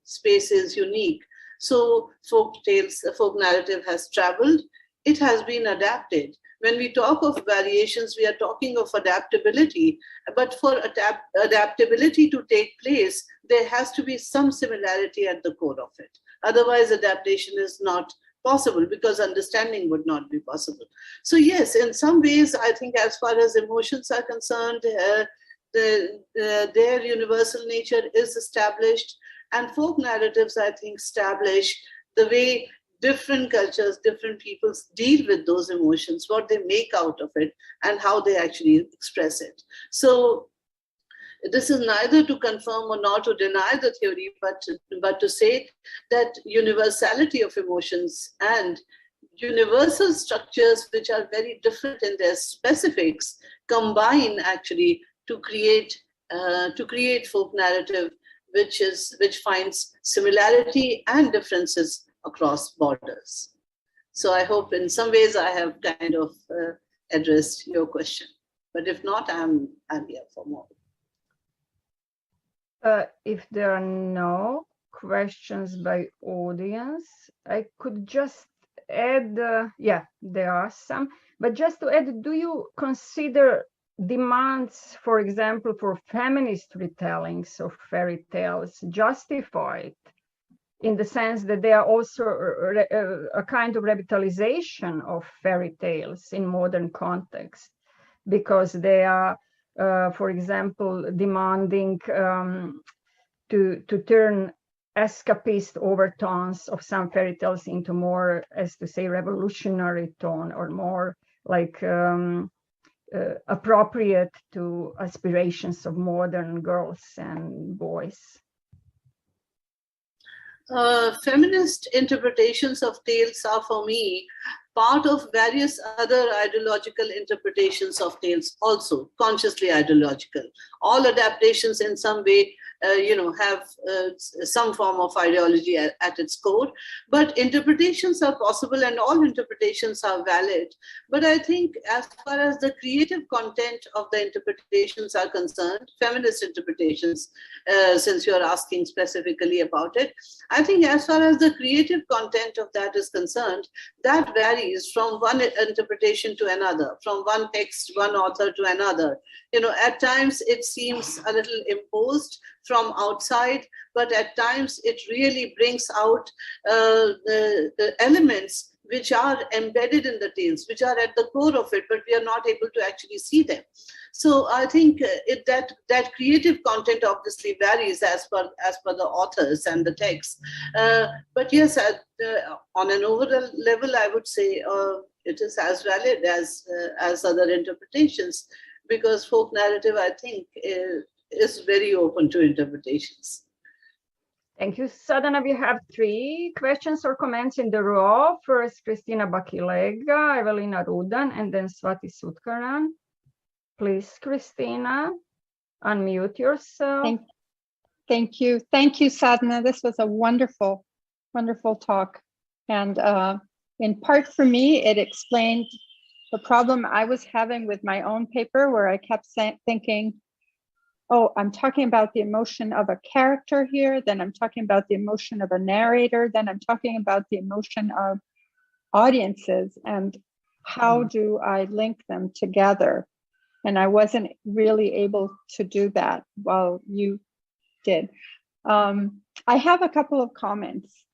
spaces unique. So folk tales, folk narrative has traveled, it has been adapted. When we talk of variations, we are talking of adaptability, but for adaptability to take place, there has to be some similarity at the core of it. Otherwise, adaptation is not possible because understanding would not be possible. So yes, in some ways, I think as far as emotions are concerned, their universal nature is established. And folk narratives, I think, establish the way different cultures, different peoples deal with those emotions, what they make out of it, and how they actually express it. So this is neither to confirm or not to deny the theory, but to say that universality of emotions and universal structures, which are very different in their specifics, combine actually to create folk narrative, which finds similarity and differences across borders. So I hope in some ways I have kind of addressed your question. But if not, I'm here for more. If there are no questions by audience, I could just add, there are some, but just to add, do you consider demands, for example, for feminist retellings of fairy tales justified in the sense that they are also a kind of revitalization of fairy tales in modern context, because they are, for example, demanding to turn escapist overtones of some fairy tales into more, as to say, revolutionary tone, or more like appropriate to aspirations of modern girls and boys? Feminist interpretations of tales are, for me, part of various other ideological interpretations of tales, also consciously ideological. All adaptations in some way have some form of ideology at its core, but interpretations are possible and all interpretations are valid. But I think as far as the creative content of the interpretations are concerned, feminist interpretations, since you're asking specifically about it, I think as far as the creative content of that is concerned, that varies from one interpretation to another, from one text, one author to another. At times it seems a little imposed from outside, but at times it really brings out the elements which are embedded in the tales, which are at the core of it, but we are not able to actually see them. So I think that creative content obviously varies as per the authors and the text. But yes, on an overall level, I would say it is as valid as other interpretations. because folk narrative, I think, is very open to interpretations. Thank you, Sadhana. We have 3 questions or comments in the row. First, Christina Bakilega, Evelina Rudan, and then Swati Sutkaran. Please, Christina, unmute yourself. Thank you. Thank you, Sadhana. This was a wonderful, wonderful talk. And in part for me, it explained the problem I was having with my own paper, where I kept thinking, oh, I'm talking about the emotion of a character here, then I'm talking about the emotion of a narrator, then I'm talking about the emotion of audiences, and how do I link them together? And I wasn't really able to do that while you did. I have a couple of comments.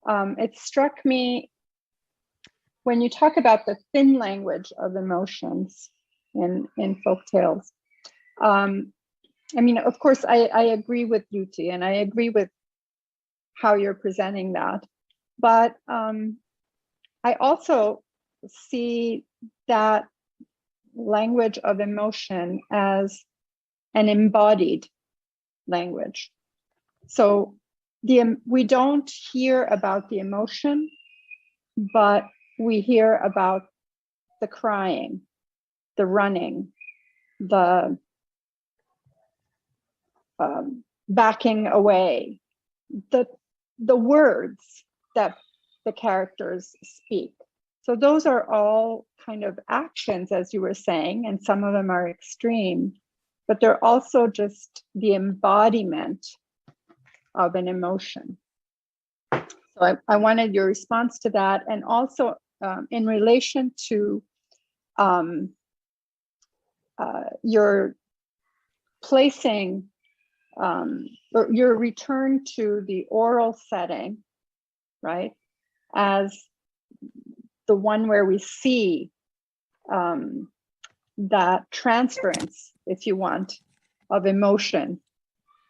It struck me when you talk about the thin language of emotions in folktales. I mean, of course, I agree with Yuti, and I agree with how you're presenting that. But I also see that language of emotion as an embodied language. So we don't hear about the emotion, but we hear about the crying, the running, the backing away, the words that the characters speak. So those are all kind of actions, as you were saying, and some of them are extreme, but they're also just the embodiment of an emotion. So I wanted your response to that, and also in relation to your placing or your return to the oral setting, right, as the one where we see that transference, if you want, of emotion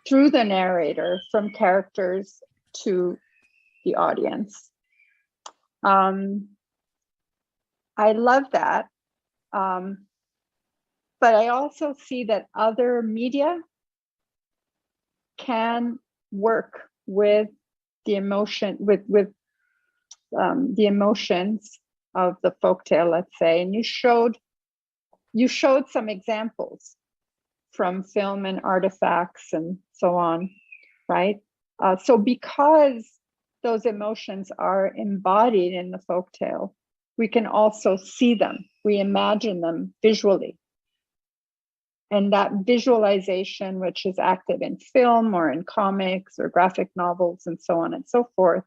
through the narrator from characters to the audience. I love that. But I also see that other media can work with the emotion, with the emotions of the folktale, let's say. And you showed some examples from film and artifacts and so on, right? So because those emotions are embodied in the folktale, we can also see them. We imagine them visually. And that visualization, which is active in film or in comics or graphic novels and so on and so forth,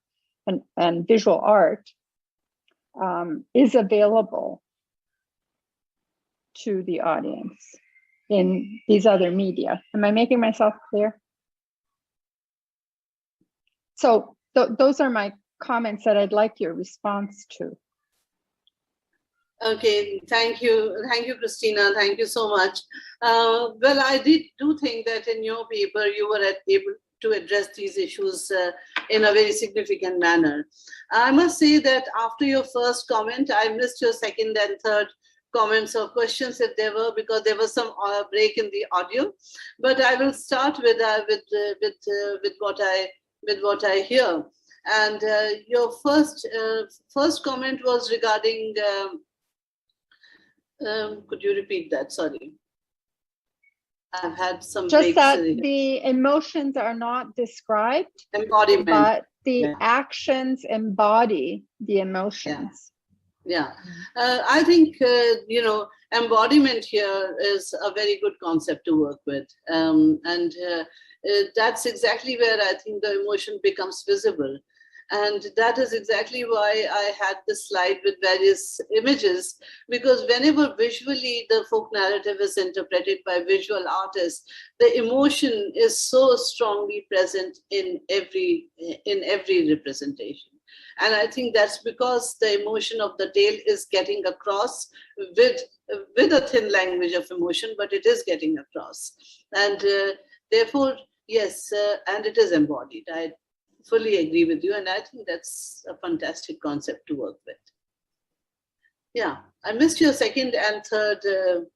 and visual art, is available to the audience in these other media. Am I making myself clear? So those are my comments that I'd like your response to. Okay, thank you, Christina. Thank you so much. Well, I do think that in your paper you were able to address these issues in a very significant manner. I must say that after your first comment, I missed your second and third comments or questions if there were, because there was some break in the audio. But I will start with what I hear. And your first comment was regarding. Could you repeat that? Sorry. I've had some just that the emotions are not described, embodiment, but the actions embody the emotions. Yeah. I think, embodiment here is a very good concept to work with. And that's exactly where I think the emotion becomes visible. And that is exactly why I had this slide with various images, because whenever visually the folk narrative is interpreted by visual artists, the emotion is so strongly present in every representation. And I think that's because the emotion of the tale is getting across with a thin language of emotion, but it is getting across. And therefore, yes, and it is embodied. I fully agree with you, and I think that's a fantastic concept to work with. Yeah, I missed your second and third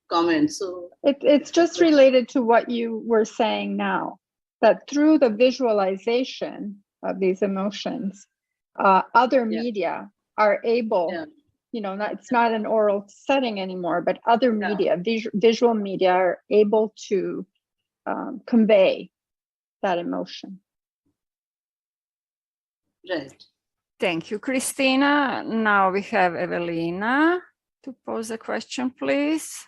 comment. So It's just related to what you were saying now, that through the visualization of these emotions, other media are able, it's not an oral setting anymore, but other media, visual media are able to convey that emotion. Right. Thank you, Christina. Now we have Evelina to pose a question, please.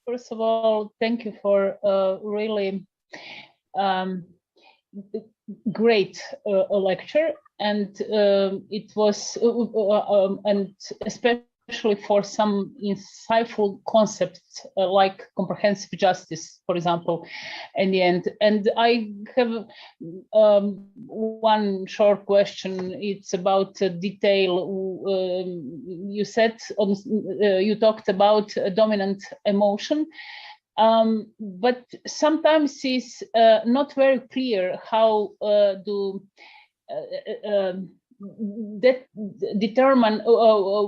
First of all, thank you for really great lecture, and it was and especially for some insightful concepts like comprehensive justice, for example, in the end. And I have one short question. It's about detail. You said you talked about a dominant emotion. But sometimes it's not very clear how that determine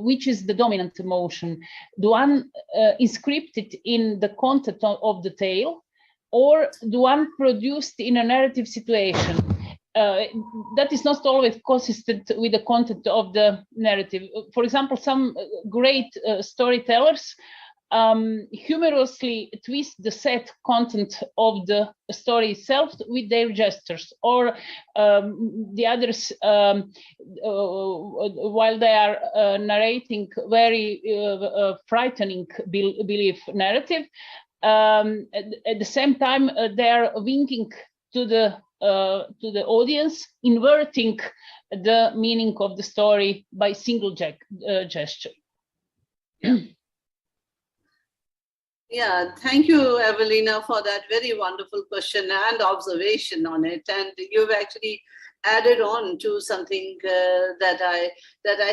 which is the dominant emotion. Do one inscript it in the content of the tale, or do one produce in a narrative situation? That is not always consistent with the content of the narrative. For example, some great storytellers humorously twist the set content of the story itself with their gestures, or the others, while they are narrating very frightening belief narrative, at the same time they are winking to the audience, inverting the meaning of the story by single gesture. Yeah, thank you, Evelina, for that very wonderful question and observation on it. And you've actually added on to something that I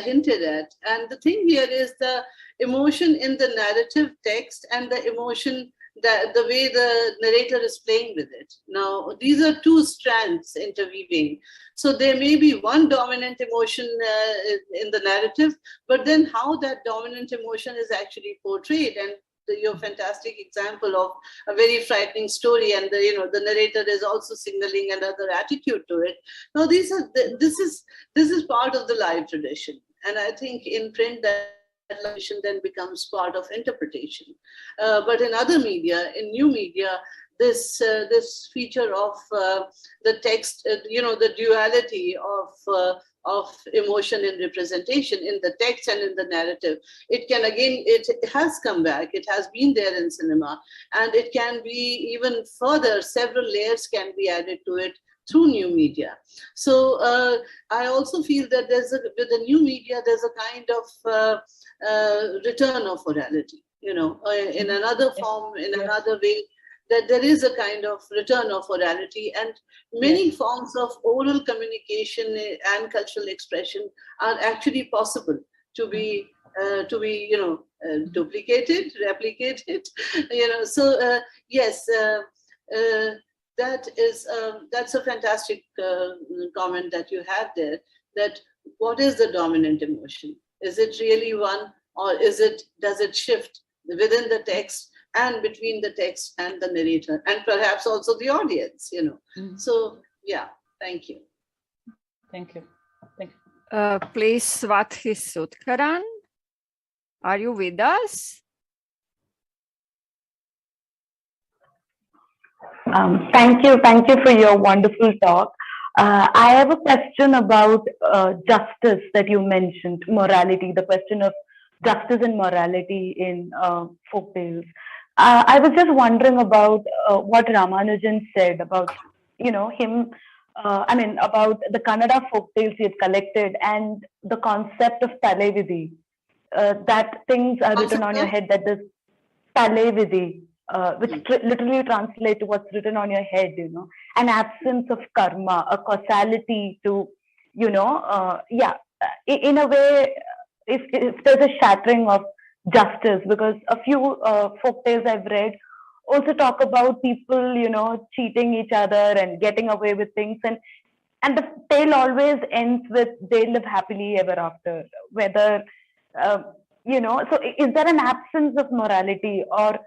hinted at. And the thing here is the emotion in the narrative text and the emotion, that the way the narrator is playing with it. Now, these are two strands interweaving. So there may be one dominant emotion in the narrative, but then how that dominant emotion is actually portrayed. And your fantastic example of a very frightening story, and the narrator is also signaling another attitude to it. Now, this is part of the live tradition, and I think in print that tradition then becomes part of interpretation. But in other media, in new media, this feature of the text, the duality of emotion in representation in the text and in the narrative, it has come back. It has been there in cinema, and it can be even further. Several layers can be added to it through new media. So I also feel that with the new media, there's a kind of return of orality, in another form, in another way, that there is a kind of return of orality, and many forms of oral communication and cultural expression are actually possible to be duplicated, replicated, So yes, that's a fantastic comment that you have there. That what is the dominant emotion? Is it really one, or does it shift within the text and between the text and the narrator, and perhaps also the audience, So yeah, thank you. Thank you. Please, Swathi Sutkaran, are you with us? Thank you for your wonderful talk. I have a question about justice that you mentioned, morality, the question of justice and morality in folk tales. I was just wondering about what Ramanujan said about, him, about the Kannada folk tales he had collected, and the concept of Talavidhi, that things are written on your head, that this Talavidhi, which literally translates to what's written on your head, an absence of karma, a causality to, in a way, if there's a shattering of justice, because a few folk tales I've read also talk about people, cheating each other and getting away with things, and and the tale always ends with they live happily ever after. Whether so is there an absence of morality, or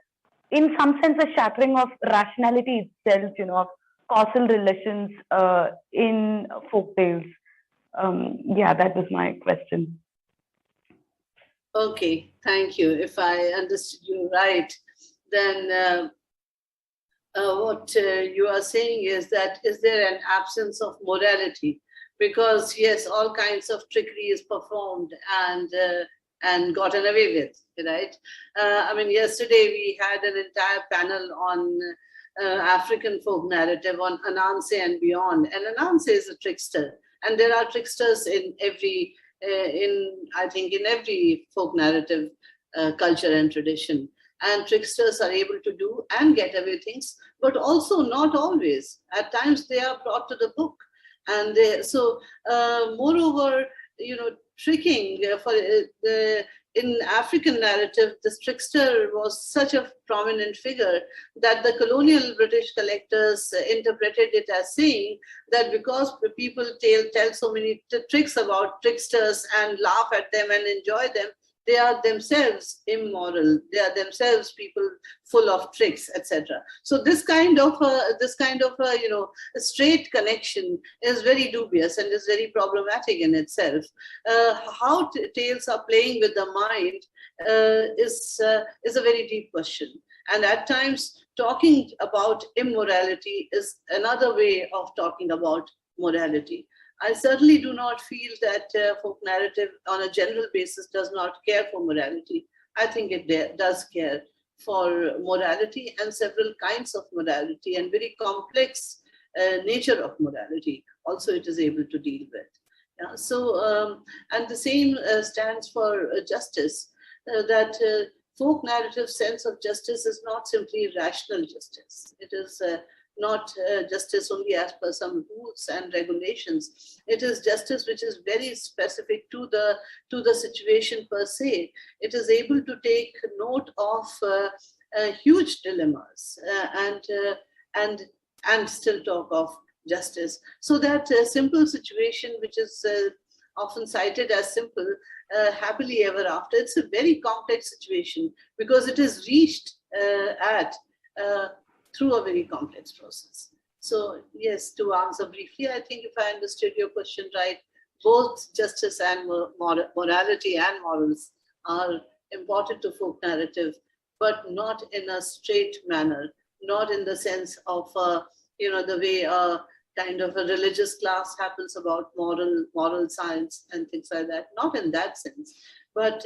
in some sense a shattering of rationality itself, of causal relations in folk tales? Yeah, that was my question. Okay, thank you. If I understood you right, then what you are saying is that is there an absence of morality? Because yes, all kinds of trickery is performed and gotten away with, right? I mean, yesterday we had an entire panel on African folk narrative on Ananse and beyond. And Ananse is a trickster, and there are tricksters in every, I think in every folk narrative culture and tradition. And tricksters are able to do and get away things, but also not always. At times they are brought to the book. And moreover, tricking in African narrative, this trickster was such a prominent figure that the colonial British collectors interpreted it as saying that because people tell so many tricks about tricksters and laugh at them and enjoy them, they are themselves immoral. They are themselves people full of tricks, etc. So this kind of straight connection is very dubious and is very problematic in itself. How tales are playing with the mind is a very deep question. And at times, talking about immorality is another way of talking about morality. I certainly do not feel that folk narrative on a general basis does not care for morality. I think it does care for morality and several kinds of morality and very complex nature of morality. Also, it is able to deal with. Yeah, and the same stands for justice, that folk narrative sense of justice is not simply rational justice. It is not justice only as per some rules and regulations. It is justice which is very specific to the situation per se. It is able to take note of huge dilemmas and still talk of justice. So that simple situation, which is often cited as simple, happily ever after, it's a very complex situation because it is reached through a very complex process. So yes, to answer briefly, I think if I understood your question right, both justice and morality and morals are important to folk narrative, but not in a straight manner, not in the sense of, the way a kind of a religious class happens about moral science and things like that, not in that sense. But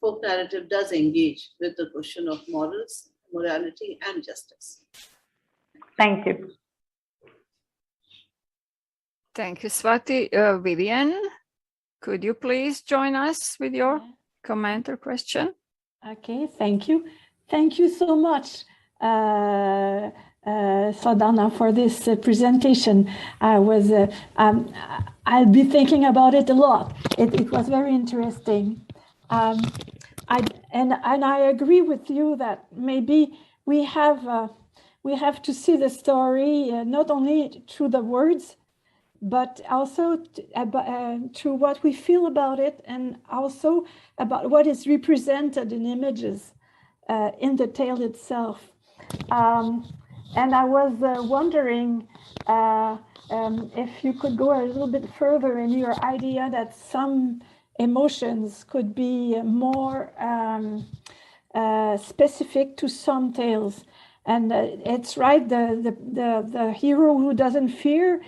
folk narrative does engage with the question of morals, morality, and justice. Thank you. Thank you, Swati. Vivian, could you please join us with your comment or question? Okay, thank you. Thank you so much, Sadhana, for this presentation. I'll be thinking about it a lot. It was very interesting. I agree with you that maybe we have to see the story not only through the words, but also through what we feel about it, and also about what is represented in images in the tale itself. And I was wondering if you could go a little bit further in your idea that some emotions could be more specific to some tales. And it's right, the hero who doesn't fear,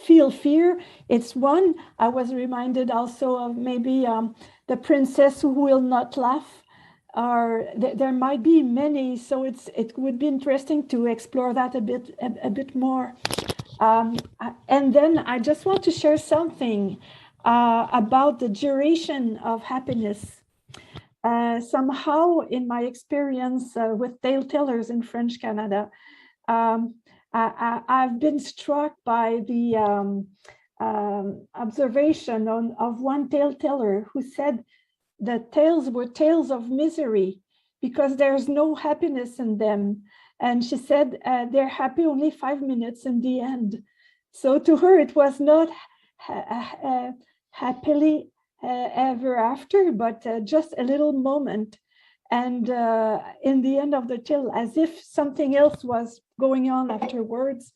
feel fear. It's one. I was reminded also of maybe the princess who will not laugh. Or there might be many, so it would be interesting to explore that a bit more. And then I just want to share something about the duration of happiness. Somehow, in my experience with tale tellers in French Canada, I've been struck by the observation of one tale teller who said the tales were tales of misery because there's no happiness in them. And she said they're happy only 5 minutes in the end. So to her, it was not happily ever after, but just a little moment. And in the end of the tale, as if something else was going on afterwards.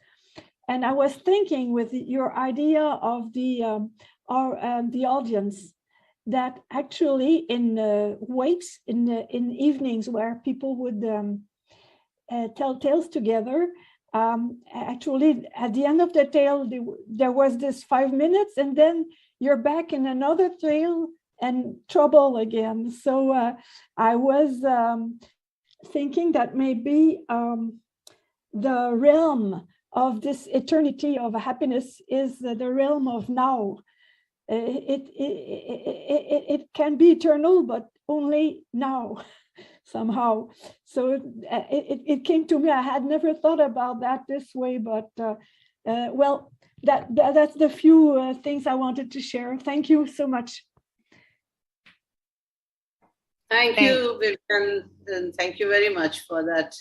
And I was thinking with your idea of the audience, that actually in wakes, in evenings where people would tell tales together, actually at the end of the tale, there was this 5 minutes, and then you're back in another tale and trouble again. So I was thinking that maybe the realm of this eternity of happiness is the realm of now. It can be eternal, but only now, somehow. So it came to me. I had never thought about that this way, but well, that's the few things I wanted to share. Thank you so much. Thank you, Vivian, and thank you very much for that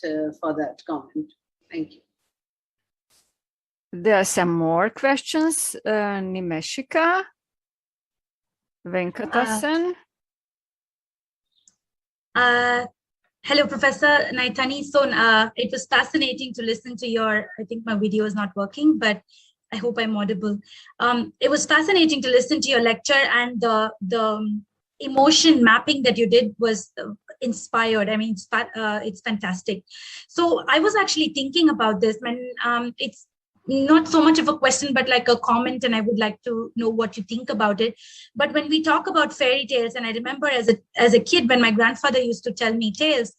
comment. Thank you. There are some more questions. Nimeshika, Venkatasan. Hello, Professor Naithani. So it was fascinating to listen to your, I think my video is not working, but I hope I'm audible. It was fascinating to listen to your lecture, and the emotion mapping that you did was inspired. I mean, it's fantastic. So I was actually thinking about this when it's not so much of a question, but like a comment, and I would like to know what you think about it. But when we talk about fairy tales, and I remember as a kid when my grandfather used to tell me tales,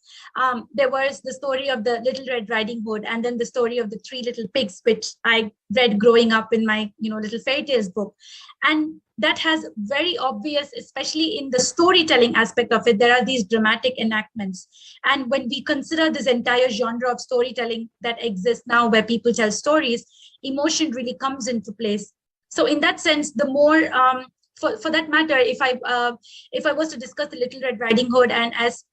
there was the story of the Little Red Riding Hood, and then the story of the Three Little Pigs, which I read growing up in my little fairy tales book. And that has very obvious, especially in the storytelling aspect of it, there are these dramatic enactments. And when we consider this entire genre of storytelling that exists now, where people tell stories, emotion really comes into place. So in that sense, the more, for that matter, if I was to discuss the Little Red Riding Hood, and as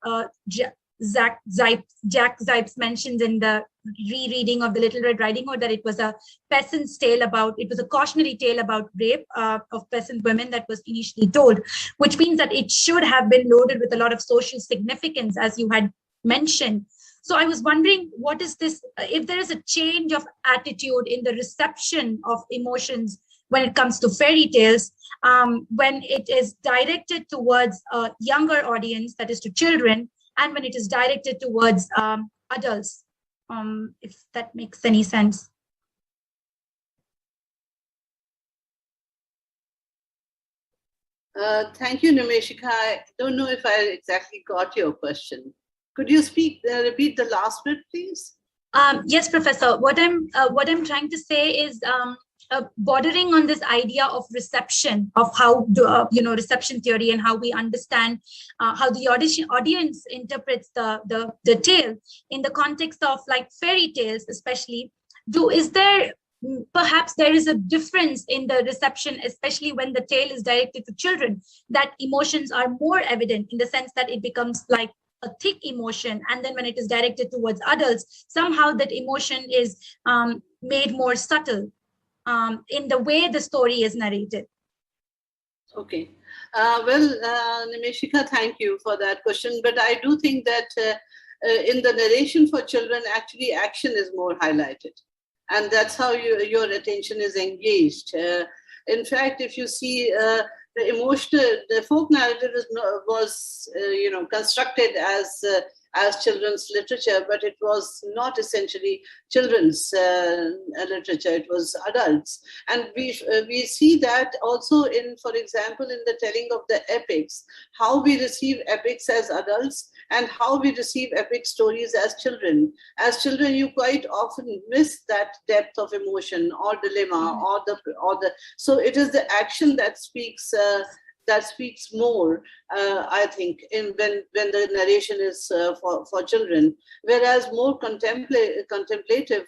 Jack Zipes mentions in the rereading of the Little Red Riding Hood, that it was a peasant's tale it was a cautionary tale about rape of peasant women that was initially told, which means that it should have been loaded with a lot of social significance, as you had mentioned. So I was wondering, what is this, if there is a change of attitude in the reception of emotions when it comes to fairy tales, when it is directed towards a younger audience, that is to children, and when it is directed towards adults, if that makes any sense. Thank you, Nimeshika. I don't know if I exactly got your question. Could you repeat the last bit, please? Yes, Professor. What I'm trying to say is bordering on this idea of reception, of how reception theory, and how we understand how the audience interprets the tale in the context of like fairy tales, especially. Perhaps there is a difference in the reception, especially when the tale is directed to children, that emotions are more evident in the sense that it becomes like a thick emotion, and then when it is directed towards adults, somehow that emotion is made more subtle in the way the story is narrated. Okay. Nimeshika, thank you for that question. But I do think that in the narration for children, actually action is more highlighted. And that's how your attention is engaged. In fact, if you see the folk narrative was constructed as children's literature, but it was not essentially children's literature, it was adults. And we see that also in, for example, in the telling of the epics, how we receive epics as adults and how we receive epic stories as children. As children, you quite often miss that depth of emotion or dilemma so it is the action that speaks more, I think, when the narration is for children, whereas more contemplative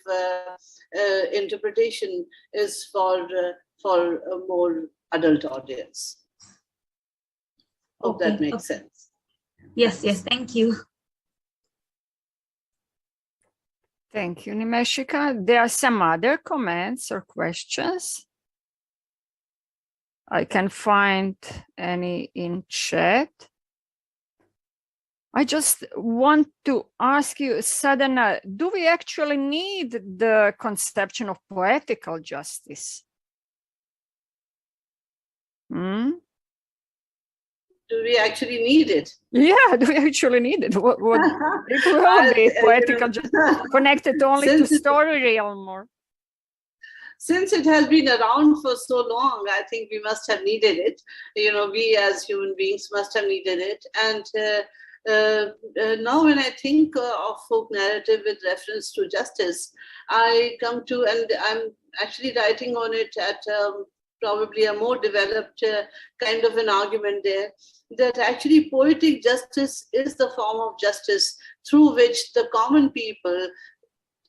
interpretation is for a more adult audience. Hope that makes sense. Yes, thank you. Thank you, Nimeshika. There are some other comments or questions. I can find any in chat. I just want to ask you, Sadhana, do we actually need the conception of poetical justice? Do we actually need it? Yeah, do we actually need it? What it will be poetical justice connected only to story realm more? Since it has been around for so long, I think we must have needed it. You know, we as human beings must have needed it. And now when I think of folk narrative with reference to justice, I come to, and I'm actually writing on it at probably a more developed kind of an argument there, that actually poetic justice is the form of justice through which the common people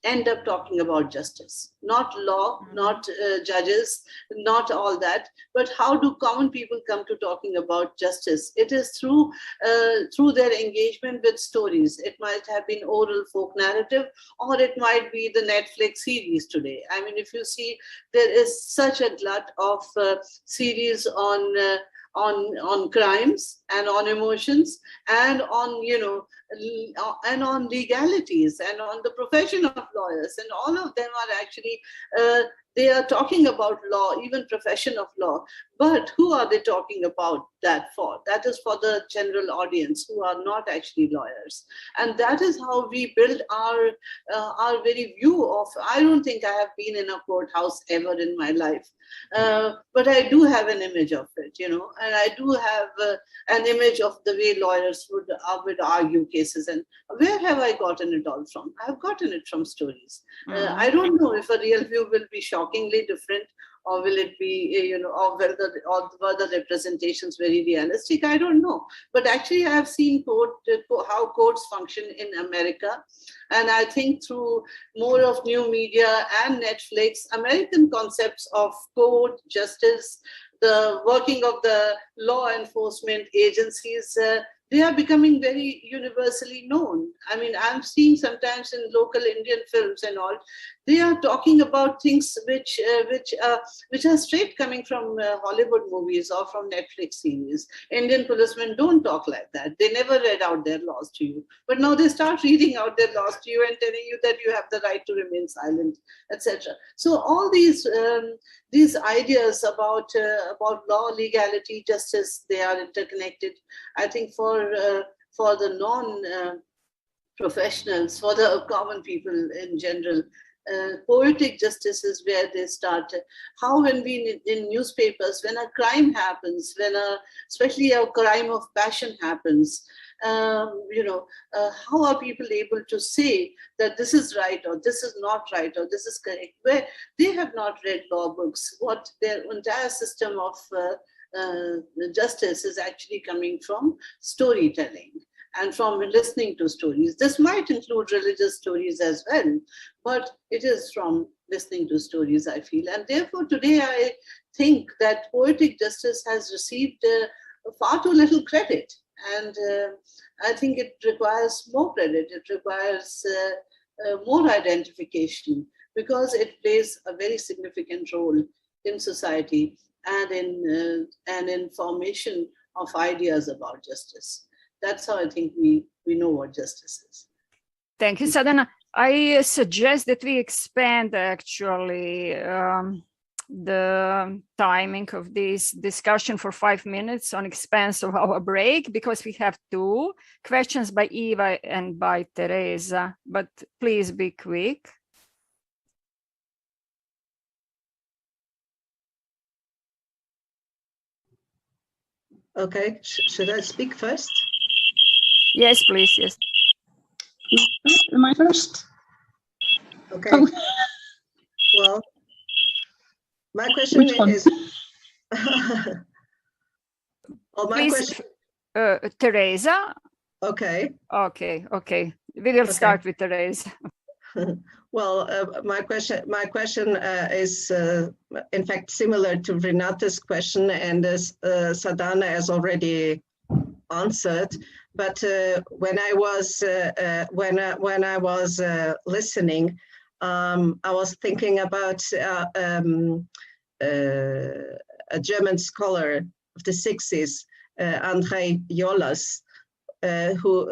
end up talking about justice. Not law, not judges, not all that, but how do common people come to talking about justice? It is through their engagement with stories. It might have been oral folk narrative, or it might be the Netflix series today. I mean, if you see, there is such a glut of series on crimes and on emotions and on, you know, and on legalities and on the profession of lawyers, and all of them are actually they are talking about law, even profession of law. But who are they talking about that for? That is for the general audience who are not actually lawyers. And that is how we build our very view of, I don't think I have been in a courthouse ever in my life. But I do have an image of it, you know, and I do have an image of the way lawyers would argue cases. And where have I gotten it all from? I've gotten it from stories. I don't know if a real view will be shockingly different, or will it be, you know, or were the representations very realistic? I don't know. But actually, I have seen how courts function in America. And I think through more of new media and Netflix, American concepts of court, justice, the working of the law enforcement agencies, they are becoming very universally known. I mean, I'm seeing sometimes in local Indian films and all, they are talking about things which are straight coming from Hollywood movies or from Netflix series. Indian policemen don't talk like that. They never read out their laws to you. But now they start reading out their laws to you and telling you that you have the right to remain silent, etc. So all these ideas about law, legality, justice, they are interconnected. I think for the non-professionals, for the common people in general, poetic justice is where they start. How when we in newspapers, when a crime happens, especially a crime of passion happens, you know, how are people able to say that this is right or this is not right or this is correct, where they have not read law books? What their entire system of justice is actually coming from storytelling and from listening to stories. This might include religious stories as well, but it is from listening to stories, I feel. And therefore, today I think that poetic justice has received far too little credit. And I think it requires more credit. It requires more identification, because it plays a very significant role in society and in formation of ideas about justice. That's how I think we know what justice is. Thank you, Sadhana. I suggest that we expand actually the timing of this discussion for 5 minutes on expense of our break, because we have 2 questions by Eva and by Teresa, but please be quick. Okay, should I speak first? Yes, please, yes. Am I first? Okay. Oh. Well, my question is... well, my please, question... Teresa. Okay. Okay. We will start with Teresa. Well, my question is in fact similar to Renate's question, and as Sadhana has already answered, but when I was listening, I was thinking about a German scholar of the 60s, André Jolas, who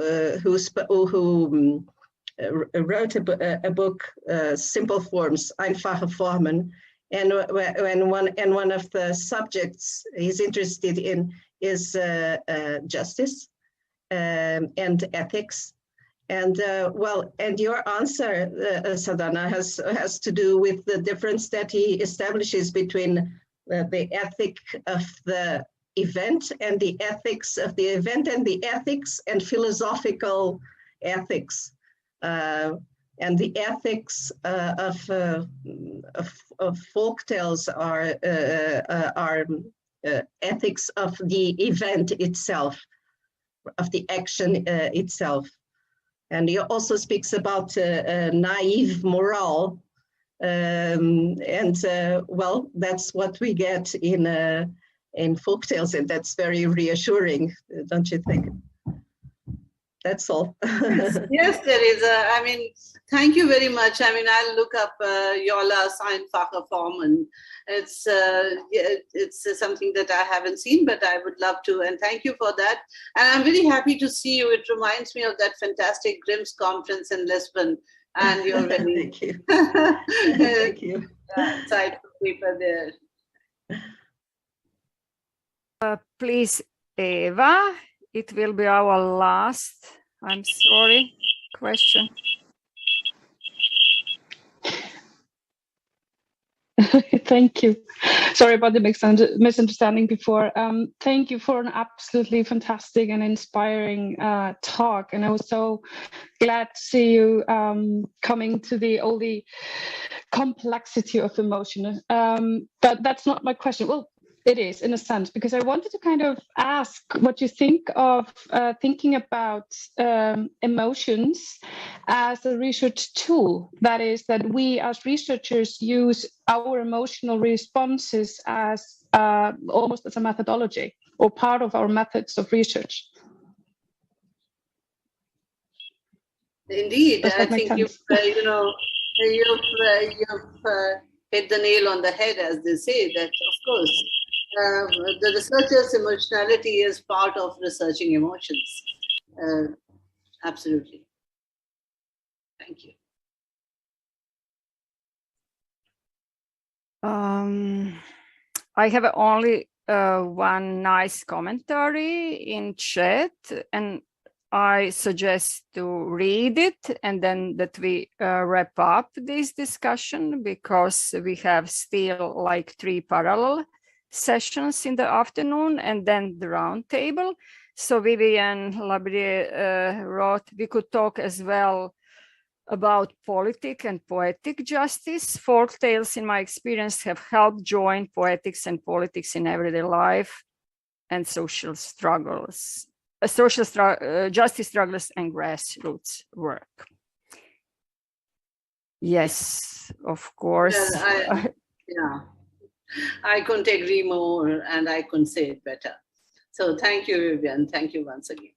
wrote a book, Simple Forms, Einfache Formen, and one of the subjects he's interested in is justice and ethics. And and your answer, Sadhana, has to do with the difference that he establishes between the ethic of the event and the ethics of the event and the ethics and philosophical ethics. And the ethics of folktales are ethics of the event itself, of the action itself. And he also speaks about naive morale. Well, that's what we get in folktales, and that's very reassuring, don't you think? That's all. Yes, Teresa. I mean, thank you very much. I mean, I'll look up Jola's Einfache Formen. It's something that I haven't seen, but I would love to. And thank you for that. And I'm very happy to see you. It reminds me of that fantastic Grimm's conference in Lisbon. And you're very thank you. Thank you. Insightful paper there. Please, Eva, it will be our last, I'm sorry, question. Thank you. Sorry about the misunderstanding before. Thank you for an absolutely fantastic and inspiring talk. And I was so glad to see you coming to all the complexity of emotion. But that's not my question. Well, it is, in a sense, because I wanted to kind of ask what you think of thinking about emotions as a research tool. That is, that we as researchers use our emotional responses as almost as a methodology or part of our methods of research. Indeed, I think you've hit the nail on the head, as they say, that of course, the researcher's emotionality is part of researching emotions. Absolutely. Thank you. I have only one nice commentary in chat, and I suggest to read it and then that we wrap up this discussion, because we have still like 3 parallel sessions in the afternoon and then the round table. So Vivian Labrier wrote, we could talk as well about politic and poetic justice. Folktales, in my experience, have helped join poetics and politics in everyday life and social struggles, justice struggles and grassroots work. Yes, of course. Yeah, I couldn't agree more, and I couldn't say it better. So thank you, Vivian. Thank you once again.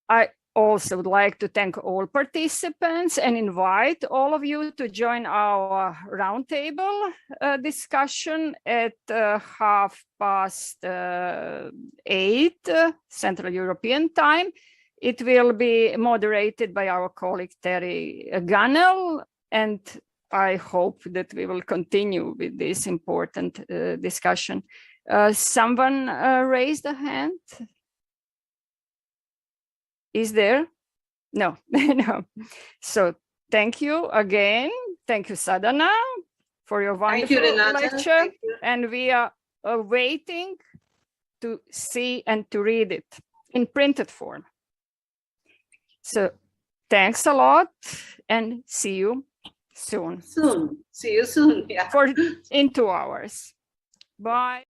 I also would like to thank all participants and invite all of you to join our roundtable discussion at 8:30 Central European Time. It will be moderated by our colleague Terry Gunnell, and I hope that we will continue with this important discussion. Someone raised a hand? Is there? No, no. So thank you again. Thank you, Sadhana, for your wonderful lecture. And we are waiting to see and to read it in printed form. So thanks a lot and see you soon. Soon. See you soon. Yeah. In 2 hours. Bye.